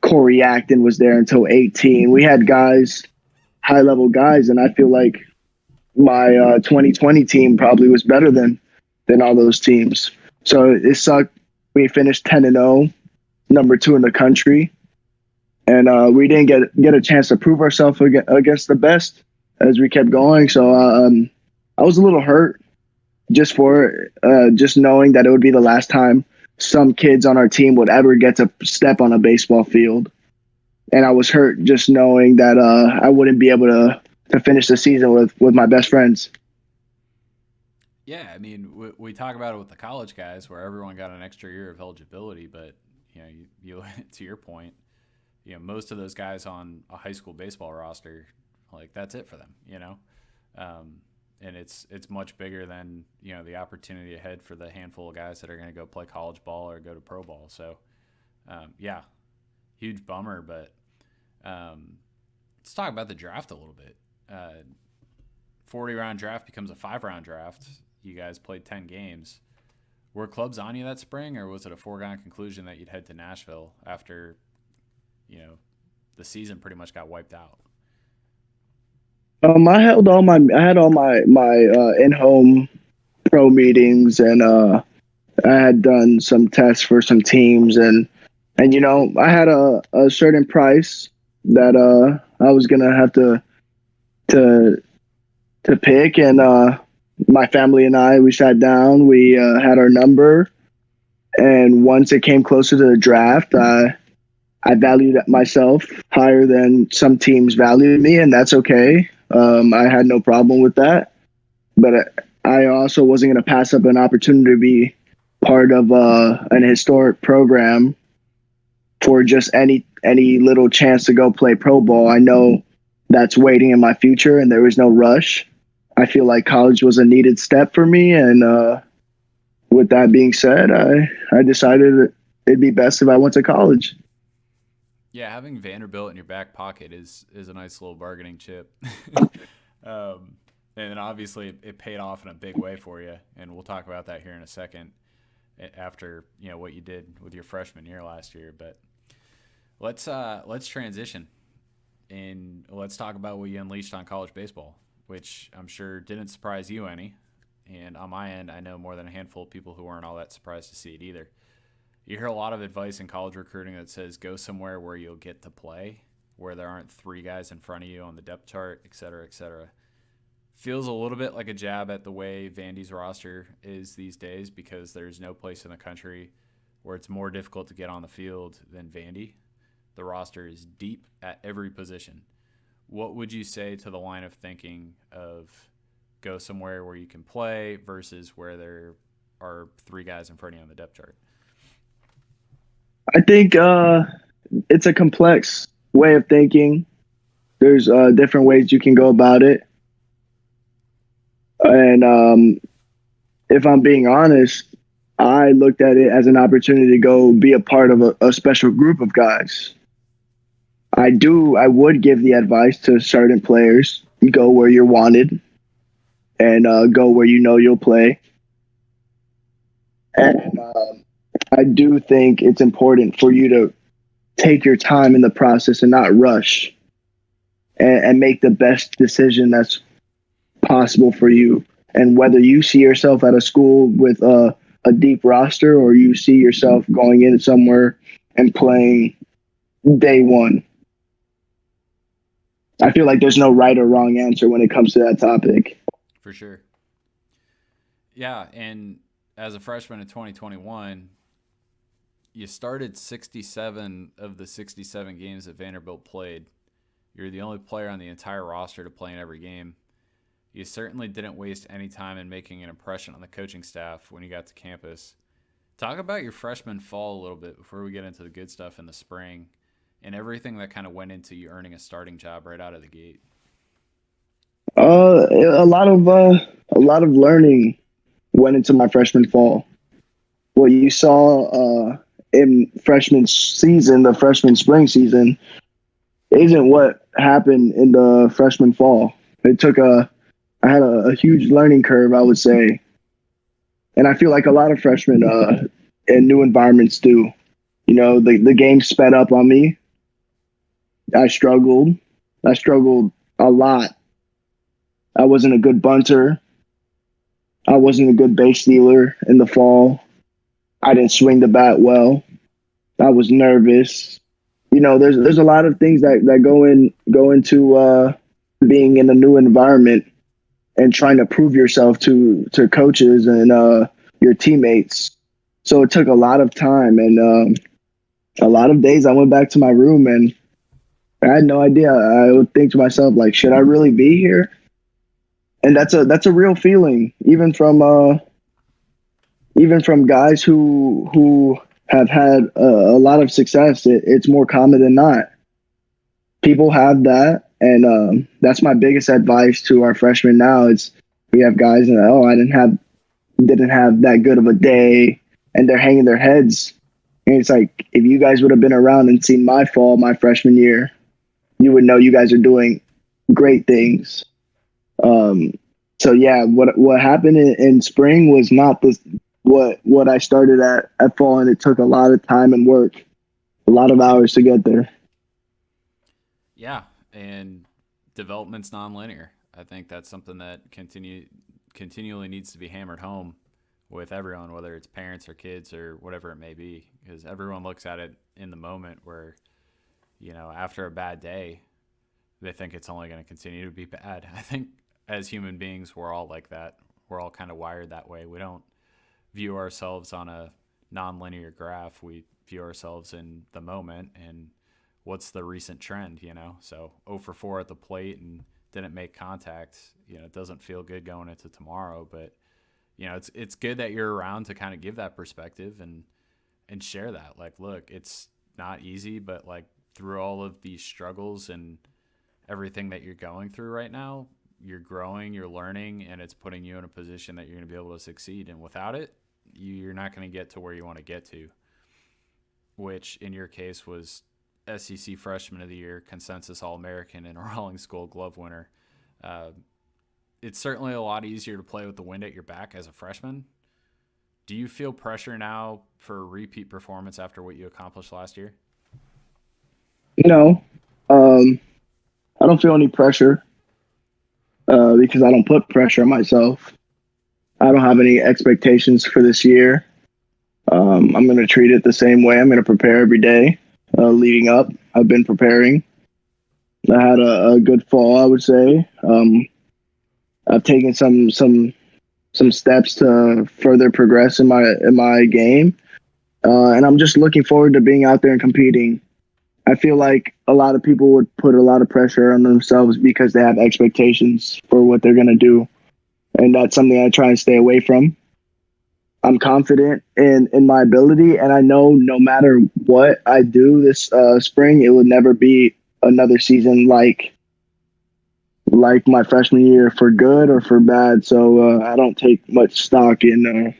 Speaker 2: Corey Acton was there until 18. We had guys, high level guys, and I feel like my 2020 team probably was better than all those teams. So it sucked. We finished 10-0, number 2 in the country, and we didn't get a chance to prove ourselves against the best as we kept going. So I was a little hurt just knowing that it would be the last time some kids on our team would ever get to step on a baseball field. And I was hurt just knowing that I wouldn't be able to finish the season with my best friends.
Speaker 1: Yeah, I mean, we talk about it with the college guys where everyone got an extra year of eligibility, but you to your point, most of those guys on a high school baseball roster, like that's it for them, and it's much bigger than the opportunity ahead for the handful of guys that are going to go play college ball or go to pro ball. So, yeah, huge bummer. But let's talk about the draft a little bit. 40-round draft becomes a 5-round draft. You guys played 10 games. Were clubs on you that spring, or was it a foregone conclusion that you'd head to Nashville after, the season pretty much got wiped out?
Speaker 2: I had all my in-home pro meetings, and I had done some tests for some teams, and I had a certain price that I was gonna have to pick, and my family and we sat down, we had our number, and once it came closer to the draft, I valued myself higher than some teams valued me, and that's okay. I had no problem with that, but I also wasn't going to pass up an opportunity to be part of an historic program for just any little chance to go play pro ball. I know that's waiting in my future, and there was no rush. I feel like college was a needed step for me, and with that being said, I decided it'd be best if I went to college.
Speaker 1: Yeah, having Vanderbilt in your back pocket is a nice little bargaining chip. And obviously it paid off in a big way for you, and we'll talk about that here in a second after what you did with your freshman year last year. But let's transition and let's talk about what you unleashed on college baseball, which I'm sure didn't surprise you any. And on my end, I know more than a handful of people who weren't all that surprised to see it either. You hear a lot of advice in college recruiting that says go somewhere where you'll get to play, where there aren't 3 guys in front of you on the depth chart, et cetera, et cetera. Feels a little bit like a jab at the way Vandy's roster is these days, because there's no place in the country where it's more difficult to get on the field than Vandy. The roster is deep at every position. What would you say to the line of thinking of go somewhere where you can play versus where there are 3 guys in front of you on the depth chart?
Speaker 2: I think it's a complex way of thinking. There's different ways you can go about it. And if I'm being honest, I looked at it as an opportunity to go be a part of a special group of guys. I would give the advice to certain players, go where you're wanted and go where you'll play. And I do think it's important for you to take your time in the process and not rush and make the best decision that's possible for you. And whether you see yourself at a school with a deep roster or you see yourself going in somewhere and playing day one. I feel like there's no right or wrong answer when it comes to that topic.
Speaker 1: For sure. Yeah, and as a freshman in 2021, you started 67 of the 67 games that Vanderbilt played. You're the only player on the entire roster to play in every game. You certainly didn't waste any time in making an impression on the coaching staff when you got to campus. Talk about your freshman fall a little bit before we get into the good stuff in the spring and everything that kind of went into you earning a starting job right out of the gate.
Speaker 2: A lot of learning went into my freshman fall. What you saw in freshman season, the freshman spring season, isn't what happened in the freshman fall. I had a huge learning curve, I would say, And I feel like a lot of freshmen in new environments do. The game sped up on me. I struggled. I struggled a lot. I wasn't a good bunter. I wasn't a good base stealer in the fall. I didn't swing the bat well. I was nervous. There's a lot of things that go into being in a new environment and trying to prove yourself to coaches and your teammates. So it took a lot of time, and a lot of days I went back to my room and I had no idea. I would think to myself, like, should I really be here? And that's a real feeling, even from guys who have had a lot of success. It's more common than not. People have that, and that's my biggest advice to our freshmen now. Is we have guys that I didn't have that good of a day, and they're hanging their heads. And it's like, if you guys would have been around and seen my fall my freshman year, you would know you guys are doing great things. So yeah, what happened in spring was not what I started at fall, and it took a lot of time and work, a lot of hours to get there.
Speaker 1: Yeah, and development's nonlinear. I think that's something that continually needs to be hammered home with everyone, whether it's parents or kids or whatever it may be, because everyone looks at it in the moment where, after a bad day, they think it's only going to continue to be bad. I think as human beings, we're all like that. We're all kind of wired that way. We don't view ourselves on a nonlinear graph. We view ourselves in the moment and what's the recent trend, So 0 for 4 at the plate and didn't make contact. It doesn't feel good going into tomorrow, but it's good that you're around to kind of give that perspective and share that. Like, look, it's not easy, but like through all of these struggles and everything that you're going through right now, you're growing, you're learning, and it's putting you in a position that you're going to be able to succeed. And without it, you're not going to get to where you want to get to, which in your case was SEC Freshman of the Year, consensus All-American, and Rawlings Gold Glove winner. It's certainly a lot easier to play with the wind at your back as a freshman. Do you feel pressure now for a repeat performance after what you accomplished last year?
Speaker 2: No, I don't feel any pressure because I don't put pressure on myself. I don't have any expectations for this year. I'm going to treat it the same way. I'm going to prepare every day leading up. I've been preparing. I had a good fall, I would say. I've taken some steps to further progress in my game, and I'm just looking forward to being out there and competing. I feel like a lot of people would put a lot of pressure on themselves because they have expectations for what they're going to do, and that's something I try and stay away from. I'm confident in my ability, and I know no matter what I do this spring, it will never be another season like my freshman year, for good or for bad. So I don't take much stock in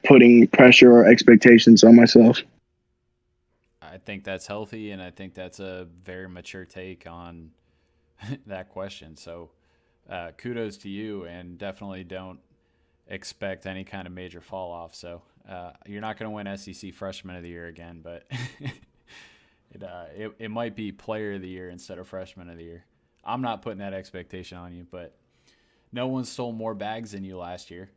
Speaker 2: putting pressure or expectations on myself.
Speaker 1: I think that's healthy, and I think that's a very mature take on that question. So kudos to you, and definitely don't expect any kind of major fall off. So you're not going to win SEC Freshman of the Year again, but it might be Player of the Year instead of Freshman of the Year. I'm not putting that expectation on you, but no one stole more bags than you last year.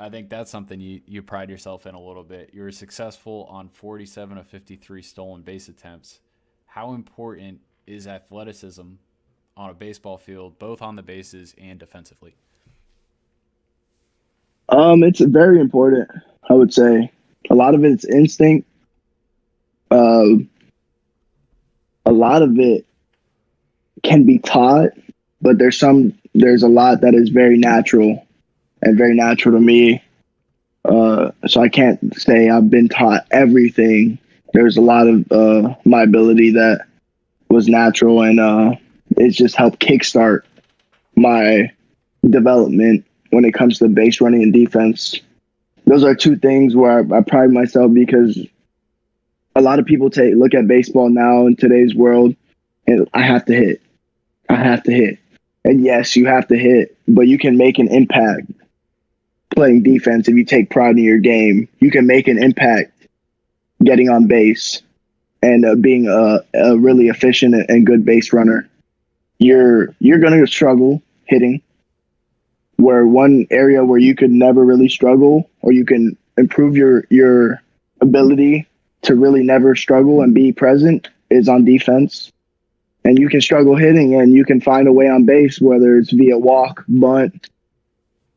Speaker 1: I think that's something you pride yourself in a little bit. You were successful on 47 of 53 stolen base attempts. How important is athleticism on a baseball field, both on the bases and defensively?
Speaker 2: It's very important, I would say. A lot of it's instinct. A lot of it can be taught, but there's a lot that is very natural and very natural to me. So I can't say I've been taught everything. There's a lot of my ability that was natural, and it's just helped kickstart my development when it comes to base running and defense. Those are two things where I pride myself, because a lot of people look at baseball now in today's world, and I have to hit. And yes, you have to hit, but you can make an impact. playing defense, if you take pride in your game, you can make an impact getting on base and being a really efficient and good base runner. You're going to struggle hitting. Where one area where you could never really struggle, or you can improve your ability to really never struggle and be present, is on defense. And you can struggle hitting, and you can find a way on base, whether it's via walk, bunt,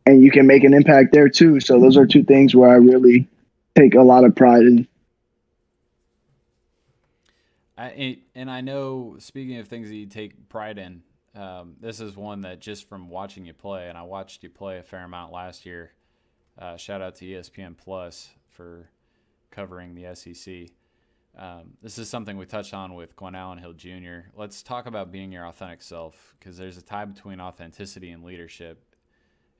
Speaker 2: and you can make an impact there too. So those are two things where I really take a lot of pride in.
Speaker 1: And I know, speaking of things that you take pride in, this is one that just from watching you play, and I watched you play a fair amount last year. Shout out to ESPN Plus for covering the SEC. This is something we touched on with Glenn Allen Hill Jr. Let's talk about being your authentic self, because there's a tie between authenticity and leadership.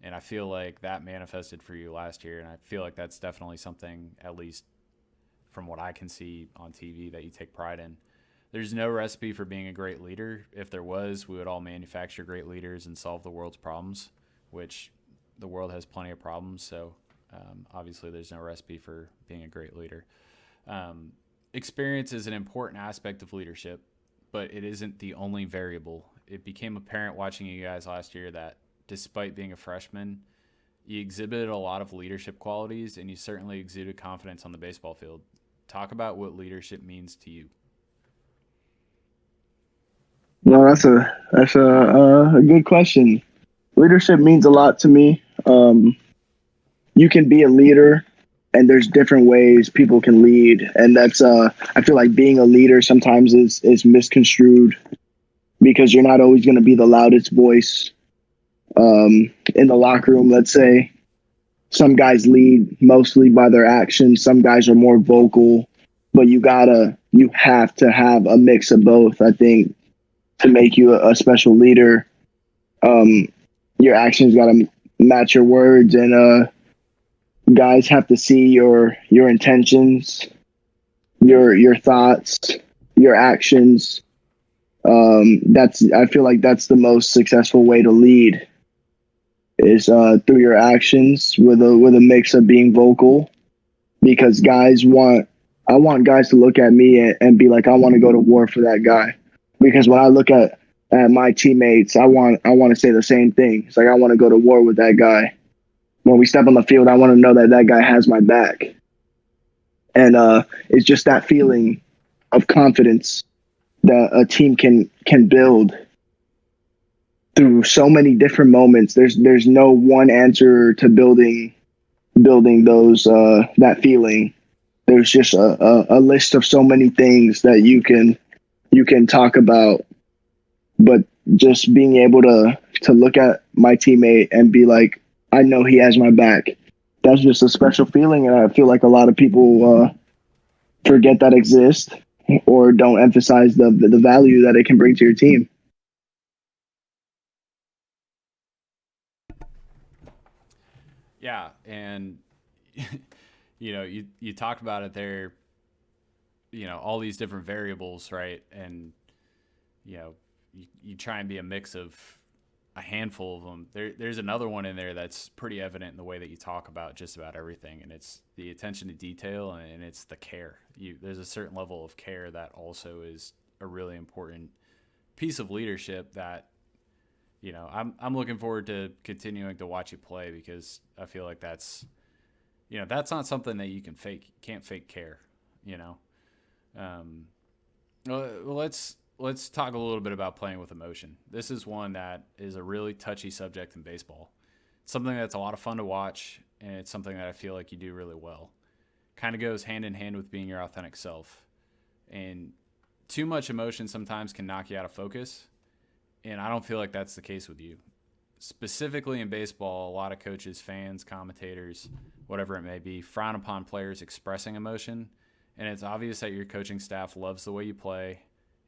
Speaker 1: And I feel like that manifested for you last year, and I feel like that's definitely something, at least from what I can see on TV, that you take pride in. There's no recipe for being a great leader. If there was, we would all manufacture great leaders and solve the world's problems, which the world has plenty of problems. So obviously there's no recipe for being a great leader. Experience is an important aspect of leadership, but it isn't the only variable. It became apparent watching you guys last year that despite being a freshman, you exhibited a lot of leadership qualities, and you certainly exuded confidence on the baseball field. Talk about what leadership means to you.
Speaker 2: Well, that's a good question. Leadership means a lot to me. You can be a leader, and there's different ways people can lead, and that's I feel like being a leader sometimes is misconstrued, because you're not always going to be the loudest voice in the locker room. Let's say some guys lead mostly by their actions, some guys are more vocal, but you have to have a mix of both, I think, to make you a special leader. Your actions got to match your words, and guys have to see your intentions, your thoughts, your actions. I feel like that's the most successful way to lead, is through your actions with a mix of being vocal, because I want guys to look at me and be like, I want to go to war for that guy. Because when I look at my teammates, I want to say the same thing. It's like, I want to go to war with that guy. When we step on the field, I want to know that that guy has my back. And it's just that feeling of confidence that a team can build through so many different moments. There's no one answer to building those that feeling. There's just a list of so many things that you can talk about, but just being able to look at my teammate and be like, I know he has my back. That's just a special feeling, and I feel like a lot of people forget that exists, or don't emphasize the value that it can bring to your team.
Speaker 1: Yeah, and you talked about it there. All these different variables, right? And you try and be a mix of a handful of them. There's another one in there that's pretty evident in the way that you talk about just about everything, and it's the attention to detail, and it's the care. There's a certain level of care that also is a really important piece of leadership that I'm looking forward to continuing to watch you play, because I feel like that's not something that you can fake. You can't fake care. Let's talk a little bit about playing with emotion. This is one that is a really touchy subject in baseball. It's something that's a lot of fun to watch, and it's something that I feel like you do really well. Kind of goes hand in hand with being your authentic self. And too much emotion sometimes can knock you out of focus, and I don't feel like that's the case with you. Specifically in baseball, a lot of coaches, fans, commentators, whatever it may be, frown upon players expressing emotion, and it's obvious that your coaching staff loves the way you play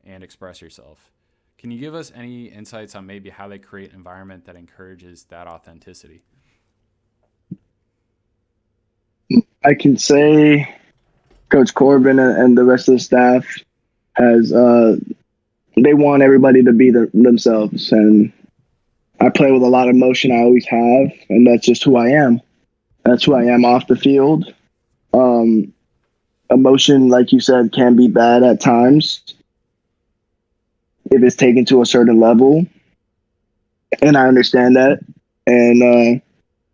Speaker 1: and express yourself. Can you give us any insights on maybe how they create an environment that encourages that authenticity?
Speaker 2: I can say Coach Corbin and the rest of the staff has they want everybody to be themselves, and I play with a lot of emotion. I always have, and that's just who I am. That's who I am off the field. Emotion, like you said, can be bad at times if it's taken to a certain level, and I understand that. And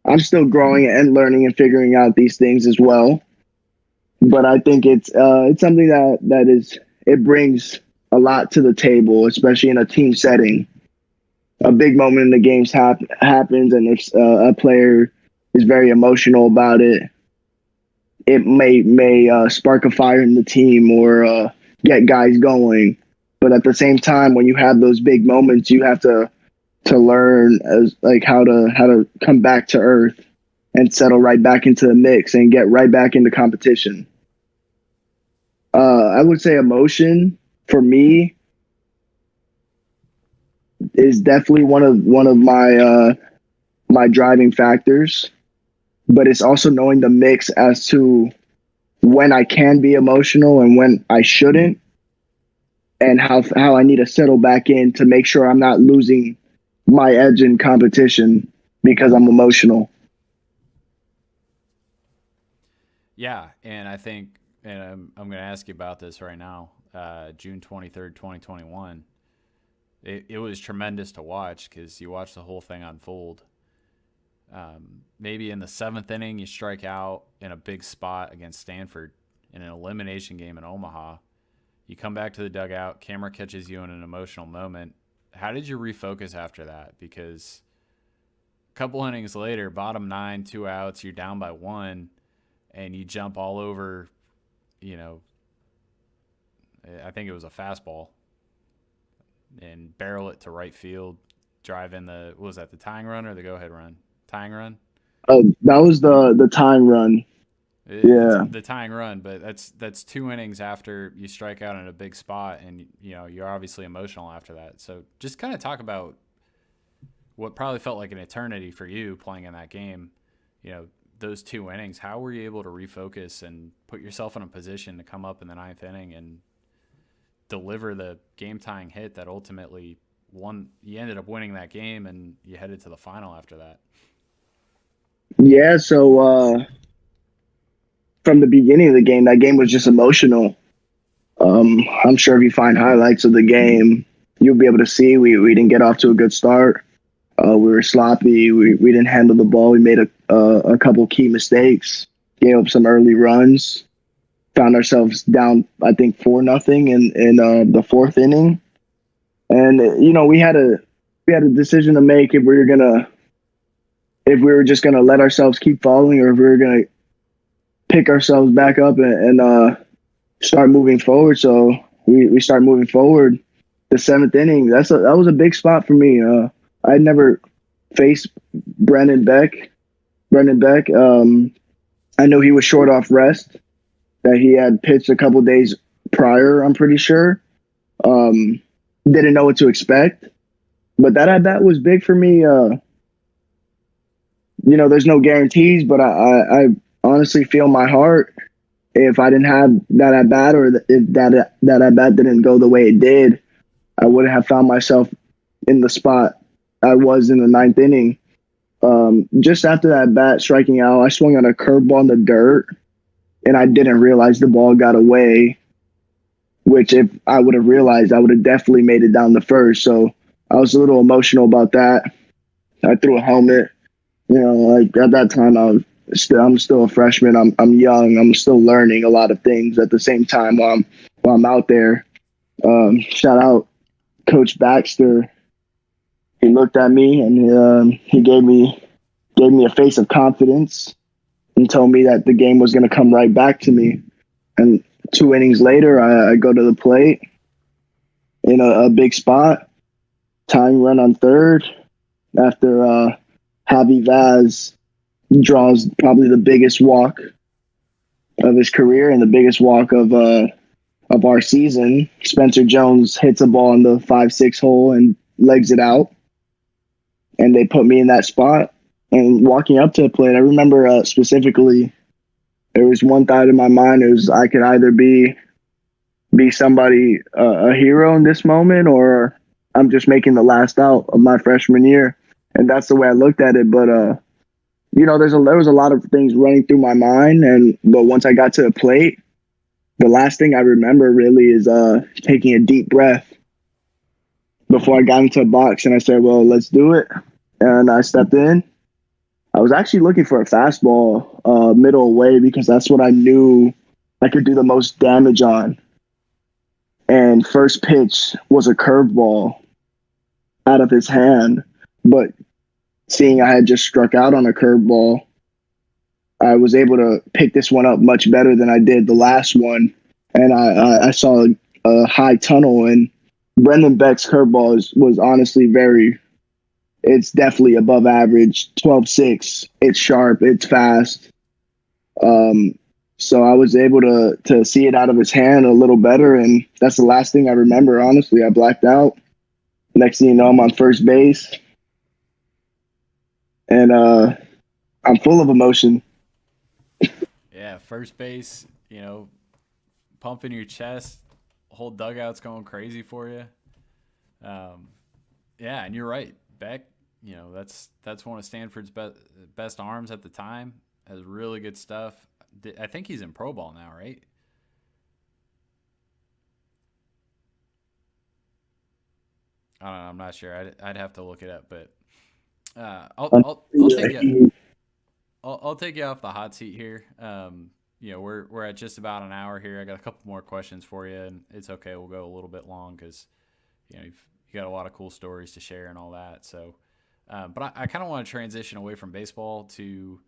Speaker 2: I'm still growing and learning and figuring out these things as well. But I think it's something it brings a lot to the table, especially in a team setting. A big moment in the games happens, and if a player is very emotional about it, it may spark a fire in the team or get guys going. But at the same time, when you have those big moments, you have to learn as like how to come back to earth and settle right back into the mix and get right back into competition. I would say emotion for me is definitely one of my driving factors, but it's also knowing the mix as to when I can be emotional and when I shouldn't, and how I need to settle back in to make sure I'm not losing my edge in competition because I'm emotional.
Speaker 1: Yeah, and I think, and I'm going to ask you about this right now. June 23rd, 2021. It was tremendous to watch because you watched the whole thing unfold. Maybe in the seventh inning, you strike out in a big spot against Stanford in an elimination game in Omaha. You come back to the dugout, camera catches you in an emotional moment. How did you refocus after that? Because a couple innings later, bottom 9, 2 outs, you're down by 1, and you jump all over, I think it was a fastball, and barrel it to right field, drive in what was that, the tying run or the go-ahead run? Tying run?
Speaker 2: That was the time run. Yeah.
Speaker 1: The tying run, but that's 2 innings after you strike out in a big spot, and you're obviously emotional after that. So just kind of talk about what probably felt like an eternity for you playing in that game. Those 2 innings. How were you able to refocus and put yourself in a position to come up in the 9th inning and deliver the game tying hit that ultimately won? You ended up winning that game, and you headed to the final after that.
Speaker 2: Yeah. So from the beginning of the game, that game was just emotional. I'm sure if you find highlights of the game, you'll be able to see we didn't get off to a good start. We were sloppy. We didn't handle the ball. We made a couple key mistakes. Gave up some early runs. Found ourselves down, I think 4-0 in the 4th inning. And we had a decision to make if we were just gonna let ourselves keep falling, or if we were gonna pick ourselves back up and start moving forward. So we start moving forward. The 7th inning, that was a big spot for me. I'd never faced Brendan Beck. I know he was short off rest, that he had pitched a couple days prior, I'm pretty sure. Didn't know what to expect. But that at bat was big for me. There's no guarantees, but I honestly feel my heart. If I didn't have that at bat, or if that at bat didn't go the way it did, I wouldn't have found myself in the spot I was in the 9th inning. Just after that bat striking out, I swung on a curveball in the dirt, and I didn't realize the ball got away, which if I would have realized, I would have definitely made it down the first. So I was a little emotional about that. I threw a helmet. Like at that time, I'm still a freshman. I'm young. I'm still learning a lot of things at the same time while I'm out there. Shout out Coach Baxter. He looked at me and he gave me a face of confidence and told me that the game was going to come right back to me. And 2 innings later, I go to the plate in a big spot, tying run on third after Javi Vaz draws probably the biggest walk of his career and the biggest walk of our season. Spencer Jones hits a ball in the 5-6 hole and legs it out, and they put me in that spot. And walking up to the plate, I remember specifically, there was one thought in my mind. It was I could either be somebody, a hero in this moment, or I'm just making the last out of my freshman year. And that's the way I looked at it. But there was a lot of things running through my mind, but once I got to the plate, the last thing I remember really is taking a deep breath before I got into a box, and I said, "Well, let's do it." And I stepped in. I was actually looking for a fastball, middle away, because that's what I knew I could do the most damage on. And first pitch was a curveball out of his hand, but seeing I had just struck out on a curveball, I was able to pick this one up much better than I did the last one. And I saw a high tunnel, and Brendan Beck's curveball was honestly it's definitely above average, 12-6. It's sharp, it's fast. So I was able to see it out of his hand a little better, and that's the last thing I remember, honestly. I blacked out. Next thing you know, I'm on first base, and I'm full of emotion.
Speaker 1: Yeah, first base, pumping your chest, whole dugout's going crazy for you. Yeah, and you're right. Beck, that's one of Stanford's best arms at the time. Has really good stuff. I think he's in pro ball now, right? I don't know. I'm not sure. I'd have to look it up, but I'll take you off the hot seat here. We're at just about an hour here. I got a couple more questions for you, and it's okay. We'll go a little bit long because you got a lot of cool stories to share and all that. So, but I kind of want to transition away from baseball to,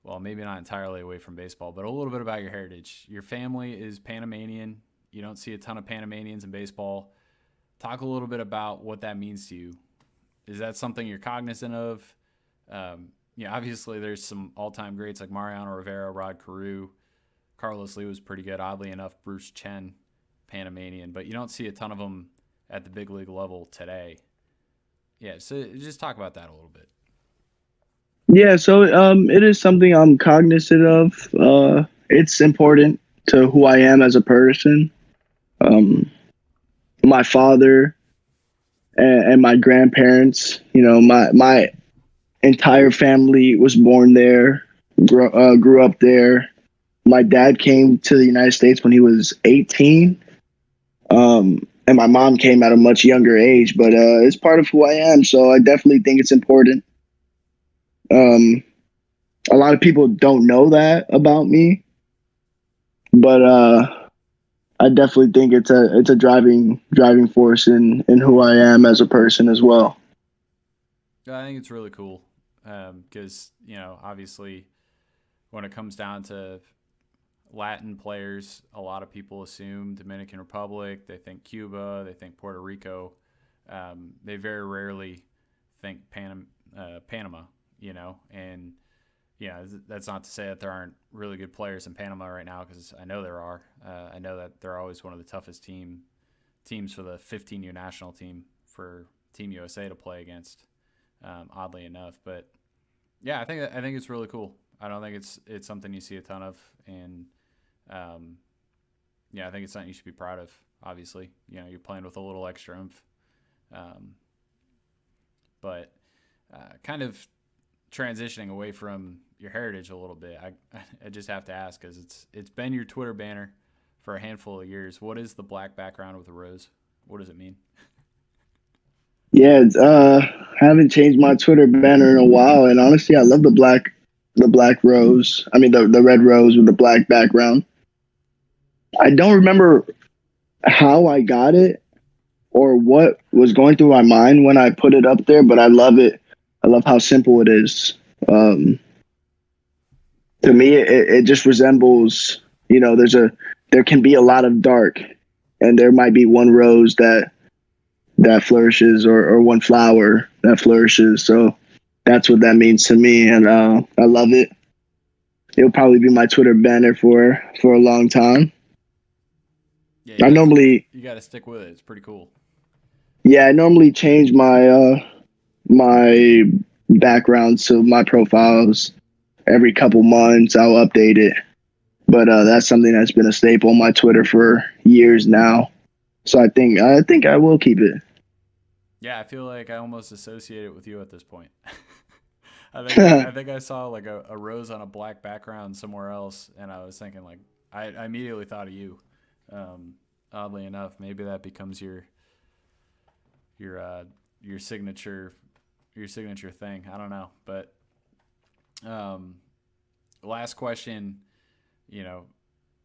Speaker 1: well, maybe not entirely away from baseball, but a little bit about your heritage. Your family is Panamanian. You don't see a ton of Panamanians in baseball. Talk a little bit about what that means to you. Is that something you're cognizant of? Obviously there's some all-time greats like Mariano Rivera, Rod Carew. Carlos Lee was pretty good. Oddly enough, Bruce Chen, Panamanian, but you don't see a ton of them at the big league level today. Yeah, so just talk about that a little bit.
Speaker 2: Yeah, so it is something I'm cognizant of. It's important to who I am as a person. My father and my grandparents, my entire family was born there, grew up there. My dad came to the United States when he was 18. And my mom came at a much younger age, but it's part of who I am. So I definitely think it's important. A lot of people don't know that about me, but I definitely think it's a driving force in who I am as a person as well.
Speaker 1: I think it's really cool because obviously when it comes down to Latin players, a lot of people assume Dominican Republic, they think Cuba, they think Puerto Rico. They very rarely think Panama, and that's not to say that there aren't really good players in Panama right now, because I know there are. I know that they're always one of the toughest teams for the 15U national team for Team USA to play against, oddly enough. But yeah, I think it's really cool. I don't think it's something you see a ton of, and I think it's something you should be proud of. Obviously, you're playing with a little extra oomph, but kind of transitioning away from your heritage a little bit. I just have to ask, because it's been your Twitter banner for a handful of years. What is the black background with a rose? What does it mean?
Speaker 2: Yeah, haven't changed my Twitter banner in a while, and honestly, I love the black rose. I mean, the red rose with the black background. I don't remember how I got it or what was going through my mind when I put it up there, but I love it. I love how simple it is. To me, it just resembles, there can be a lot of dark, and there might be one rose that flourishes, or one flower that flourishes. So that's what that means to me, and I love it. It'll probably be my Twitter banner for a long time.
Speaker 1: Yeah, you got to stick with it. It's pretty cool.
Speaker 2: Yeah, I normally change my background, so my profiles every couple months. I'll update it, but that's something that's been a staple on my Twitter for years now. So I think I will keep it.
Speaker 1: Yeah, I feel like I almost associate it with you at this point. I think I saw like a rose on a black background somewhere else, and I was thinking like I immediately thought of you. Oddly enough, maybe that becomes your signature thing. I don't know, but last question. You know,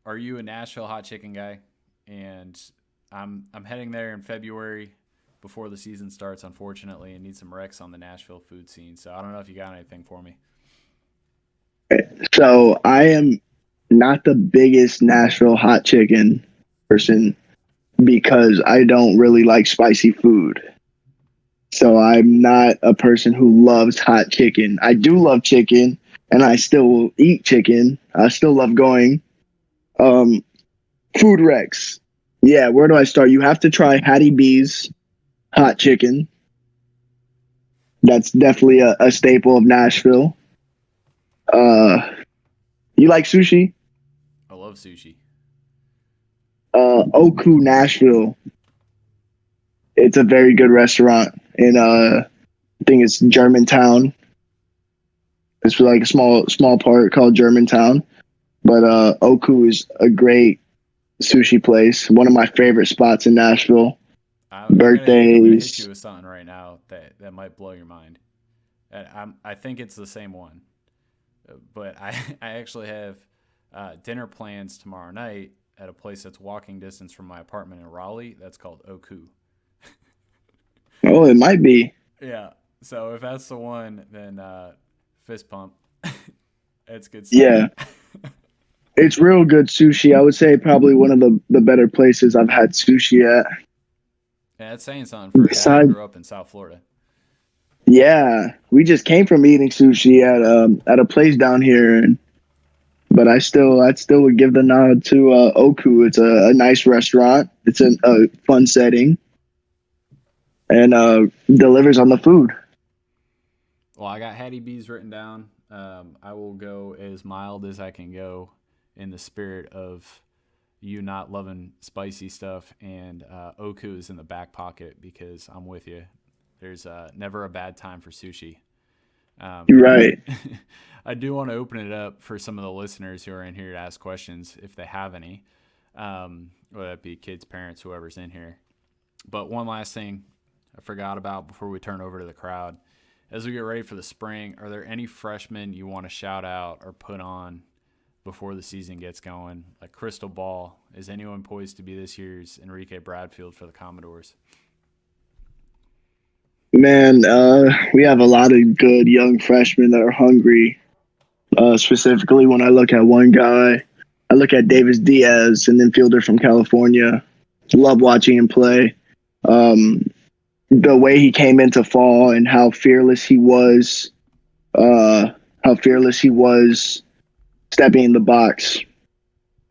Speaker 1: are you a Nashville hot chicken guy? And I'm heading there in February before the season starts, unfortunately, and need some recs on the Nashville food scene. So I don't know if you got anything for me.
Speaker 2: So I am not the biggest Nashville hot chicken person because I don't really like spicy food. So I'm not a person who loves hot chicken. I do love chicken, and I still will eat chicken. I still love going. Um, Food Rex. Yeah, where do I start? You have to try Hattie B's hot chicken. That's definitely a staple of Nashville. Uh, you like sushi?
Speaker 1: I love sushi.
Speaker 2: Oku Nashville. It's a very good restaurant in I think it's Germantown. It's like a small part called Germantown. But Oku is a great sushi place. One of my favorite spots in Nashville.
Speaker 1: I'm gonna hit you
Speaker 2: Birthdays.
Speaker 1: with something right now that might blow your mind. And I think it's the same one, but I actually have dinner plans tomorrow night at a place that's walking distance from my apartment in Raleigh. That's called Oku.
Speaker 2: Oh, it might be.
Speaker 1: Yeah. So if that's the one, then fist pump. It's good stuff.
Speaker 2: Yeah, it's real good sushi. I would say probably one of the better places I've had sushi at.
Speaker 1: Yeah, that's saying something for a guy that
Speaker 2: Besides,
Speaker 1: grew up in South Florida.
Speaker 2: yeah, we just came from eating sushi at a place down here, but I'd still would give the nod to Oku. It's a nice restaurant. It's a fun setting, and delivers on the food.
Speaker 1: Well, I got Hattie B's written down. I will go as mild as I can go in the spirit of you not loving spicy stuff, and Oku is in the back pocket because I'm with you. There's never a bad time for sushi.
Speaker 2: You're right.
Speaker 1: I do want to open it up for some of the listeners who are in here to ask questions if they have any, whether that be kids, parents, whoever's in here. But one last thing I forgot about before we turn over to the crowd. As we get ready for the spring, are there any freshmen you want to shout out or put on before the season gets going? Like crystal ball, is anyone poised to be this year's Enrique Bradfield for the Commodores?
Speaker 2: Man, we have a lot of good young freshmen that are hungry. Specifically, when I look at one guy, I look at Davis Diaz, an infielder from California. Love watching him play. Um, the way he came into fall and how fearless he was stepping in the box.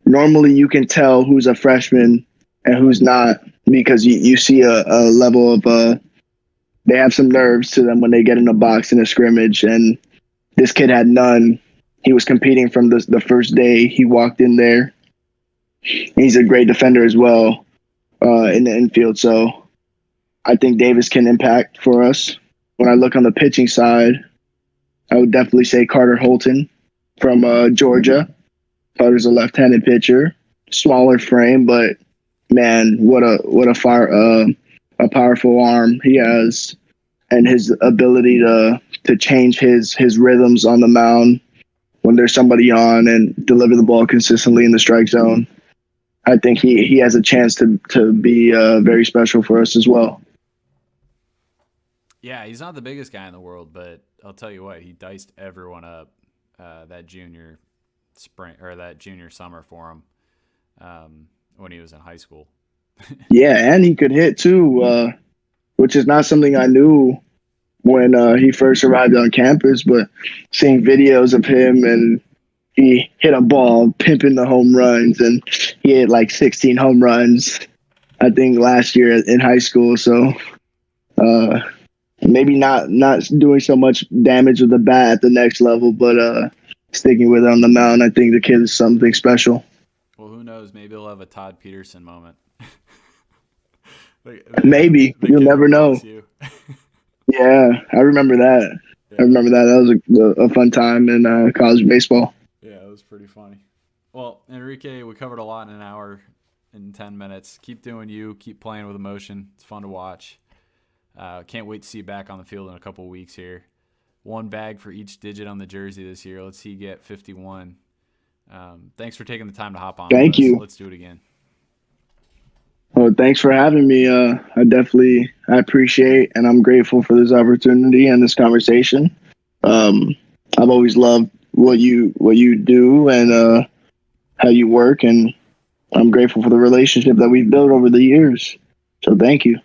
Speaker 2: Normally, you can tell who's a freshman and who's not because you see a level of they have some nerves to them when they get in a box in a scrimmage, and this kid had none. He was competing from the first day he walked in there. He's a great defender as well in the infield. So I think Davis can impact for us. When I look on the pitching side, I would definitely say Carter Holton from Georgia. Carter's a left-handed pitcher, smaller frame, but man, what a fire a powerful arm he has, and his ability to change his rhythms on the mound when there's somebody on and deliver the ball consistently in the strike zone. I think he has a chance to be very special for us as well.
Speaker 1: Yeah, he's not the biggest guy in the world, but I'll tell you what, he diced everyone up that junior spring or that junior summer for him when he was in high school.
Speaker 2: Yeah, and he could hit too, which is not something I knew when he first arrived on campus, but seeing videos of him, and he hit a ball pimping the home runs, and he hit like 16 home runs, I think, last year in high school. So uh, maybe not doing so much damage with the bat at the next level, but sticking with it on the mound. I think the kid is something special.
Speaker 1: Well, who knows? Maybe he'll have a Todd Peterson moment.
Speaker 2: Maybe.
Speaker 1: The
Speaker 2: You'll
Speaker 1: kid
Speaker 2: never
Speaker 1: from
Speaker 2: know.
Speaker 1: LSU.
Speaker 2: Yeah, I remember that. I remember that. That was a fun time in college baseball.
Speaker 1: Yeah, it was pretty funny. Well, Enrique, we covered a lot in an hour and 10 minutes. Keep doing you. Keep playing with emotion. It's fun to watch. Can't wait to see you back on the field in a couple weeks here. 1 bag for each digit on the jersey this year. Let's see you get 51. Thanks for taking the time to hop on.
Speaker 2: Thank you.
Speaker 1: Let's do it again.
Speaker 2: Well, thanks for having me. I appreciate and I'm grateful for this opportunity and this conversation. I've always loved what you do and how you work, and I'm grateful for the relationship that we've built over the years. So thank you.